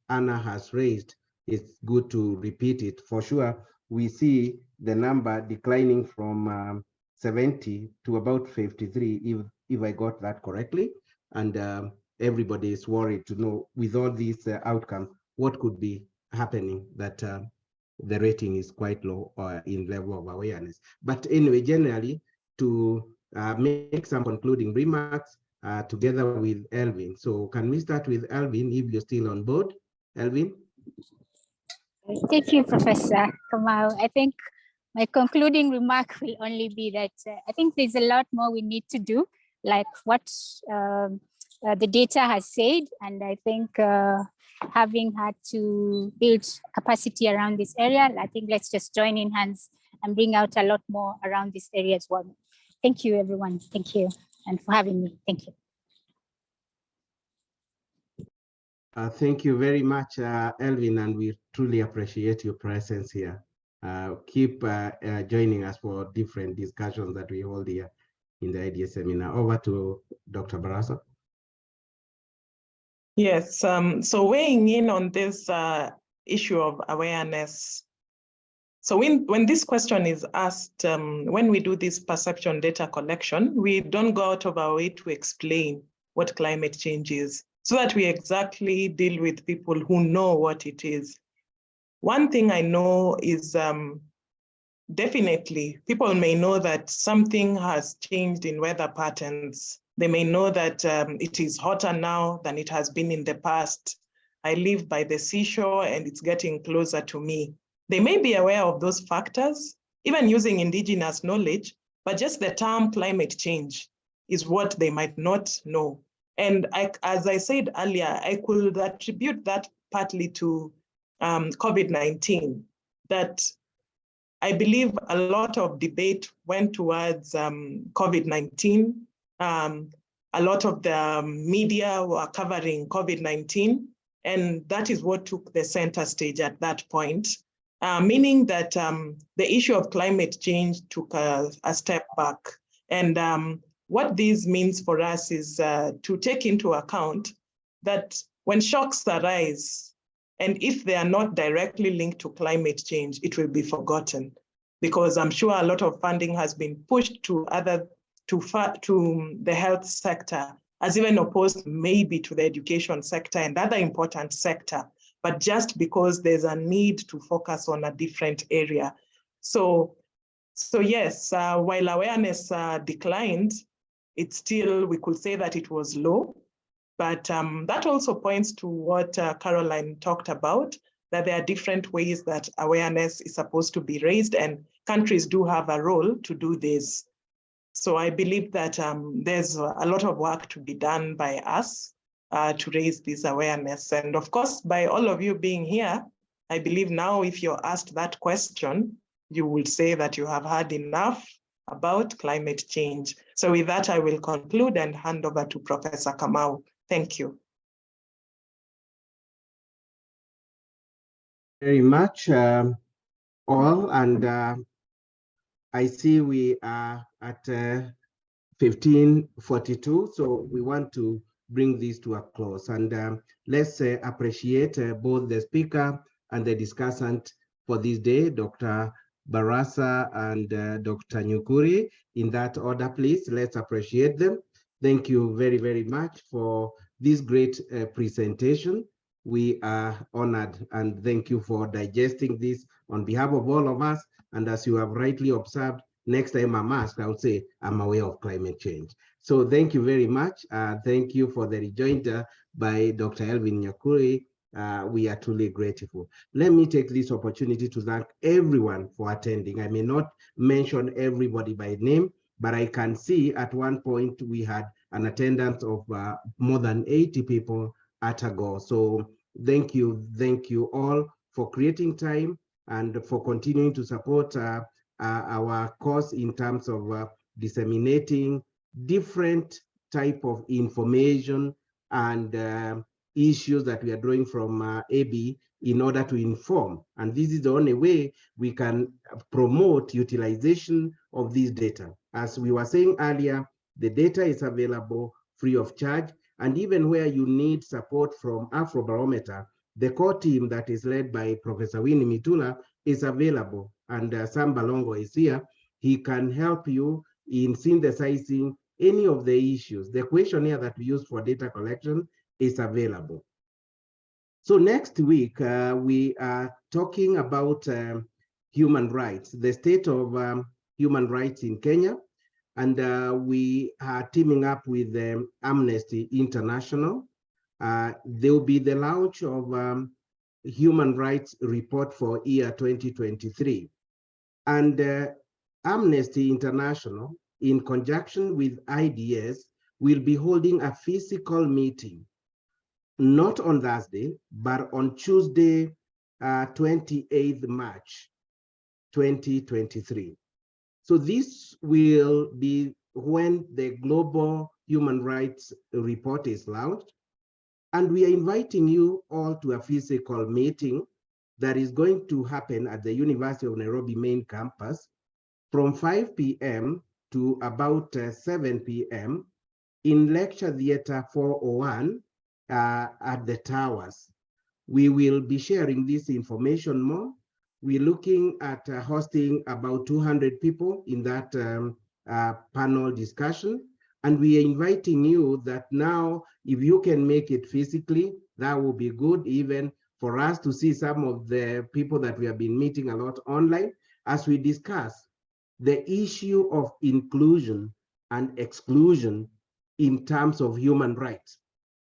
Anna has raised, it's good to repeat it. For sure, we see the number declining from 70 to about 53, if I got that correctly. And everybody is worried to know, with all these outcomes, what could be happening, that the rating is quite low in level of awareness. But anyway, generally, to make some concluding remarks together with Elvin. So can we start with Elvin, if you're still on board? Elvin? Thank you, Professor Kamau. I think my concluding remark will only be that I think there's a lot more we need to do, like what the data has said. And I think having had to build capacity around this area, I think let's just join in hands and bring out a lot more around this area as well. Thank you, everyone. Thank you. And for having me. Thank you. Thank you very much, Elvin, and we truly appreciate your presence here. Keep joining us for different discussions that we hold here in the IDS seminar. Over to Dr. Barasa. Yes, so weighing in on this issue of awareness. So when this question is asked, when we do this perception data collection, we don't go out of our way to explain what climate change is, so that we exactly deal with people who know what it is. One thing I know is definitely people may know that something has changed in weather patterns. They may know that it is hotter now than it has been in the past. I live by the seashore and it's getting closer to me. They may be aware of those factors, even using indigenous knowledge, but just the term climate change is what they might not know. And as I said earlier, I could attribute that partly to COVID-19, that I believe a lot of debate went towards COVID-19. A lot of the media were covering COVID-19, and that is what took the center stage at that point, meaning that the issue of climate change took a step back. And what this means for us is to take into account that when shocks arise, and if they are not directly linked to climate change, it will be forgotten, because I'm sure a lot of funding has been pushed to the health sector, as even opposed maybe to the education sector and other important sector, but just because there's a need to focus on a different area. So yes, while awareness declined, it's still, we could say that it was low, but that also points to what Caroline talked about, that there are different ways that awareness is supposed to be raised, and countries do have a role to do this. So I believe that there's a lot of work to be done by us to raise this awareness. And of course, by all of you being here, I believe now if you're asked that question, you will say that you have heard enough about climate change. So with that, I will conclude and hand over to Professor Kamau. Thank you. Very much, all, and I see we are at 15:42, so we want to bring this to a close. And let's appreciate both the speaker and the discussant for this day, Dr. Barasa and Dr. Nyukuri. In that order, please, let's appreciate them. Thank you very, very much for this great presentation. We are honored, and thank you for digesting this on behalf of all of us. And as you have rightly observed, next time I'm asked, I would say I'm aware of climate change. So thank you very much. Thank you for the rejoinder by Dr. Elvin Nyukuri. We are truly grateful. Let me take this opportunity to thank everyone for attending. I may not mention everybody by name, but I can see at one point we had an attendance of more than 80 people at a go. So thank you all for creating time and for continuing to support our cause in terms of disseminating different type of information and issues that we are drawing from AB in order to inform. And this is the only way we can promote utilization of this data. As we were saying earlier, the data is available free of charge. And even where you need support from Afrobarometer, the core team that is led by Professor Winnie Mitula is available. And Sam Balongo is here. He can help you in synthesizing any of the issues. The questionnaire that we use for data collection is available. So next week, we are talking about human rights, the state of human rights in Kenya. And we are teaming up with Amnesty International. There will be the launch of Human Rights Report for year 2023. And Amnesty International, in conjunction with IDS, will be holding a physical meeting, not on Thursday, but on Tuesday, 28th March, 2023. So this will be when the Global Human Rights Report is launched. And we are inviting you all to a physical meeting that is going to happen at the University of Nairobi main campus from 5 p.m. to about 7 p.m. in Lecture Theatre 401 at the Towers. We will be sharing this information more. We're looking at hosting about 200 people in that panel discussion. And we are inviting you that now, if you can make it physically, that will be good, even for us to see some of the people that we have been meeting a lot online, as we discuss the issue of inclusion and exclusion in terms of human rights.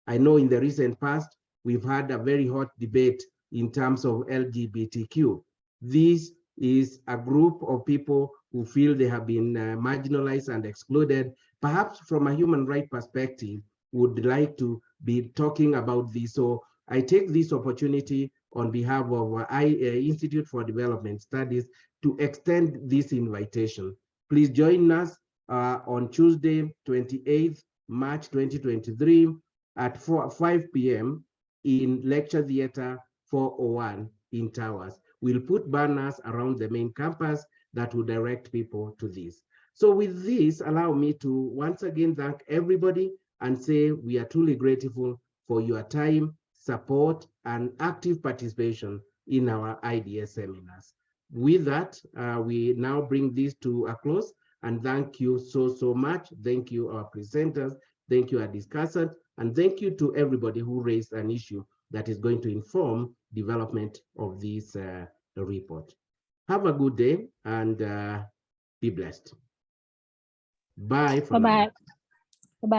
I know in the recent past, we've had a very hot debate in terms of LGBTQ. This is a group of people who feel they have been marginalized and excluded. Perhaps from a human rights perspective, would like to be talking about this. So I take this opportunity on behalf of Institute for Development Studies to extend this invitation. Please join us on Tuesday, 28th March 2023 at 5 p.m. in Lecture Theatre 401 in Towers. We'll put banners around the main campus that will direct people to this. So with this, allow me to once again thank everybody and say we are truly grateful for your time, support, and active participation in our IDS seminars. With that, we now bring this to a close, and thank you so much. Thank you, our presenters. Thank you, our discussants, and thank you to everybody who raised an issue that is going to inform development of this report. Have a good day and be blessed. Bye for now.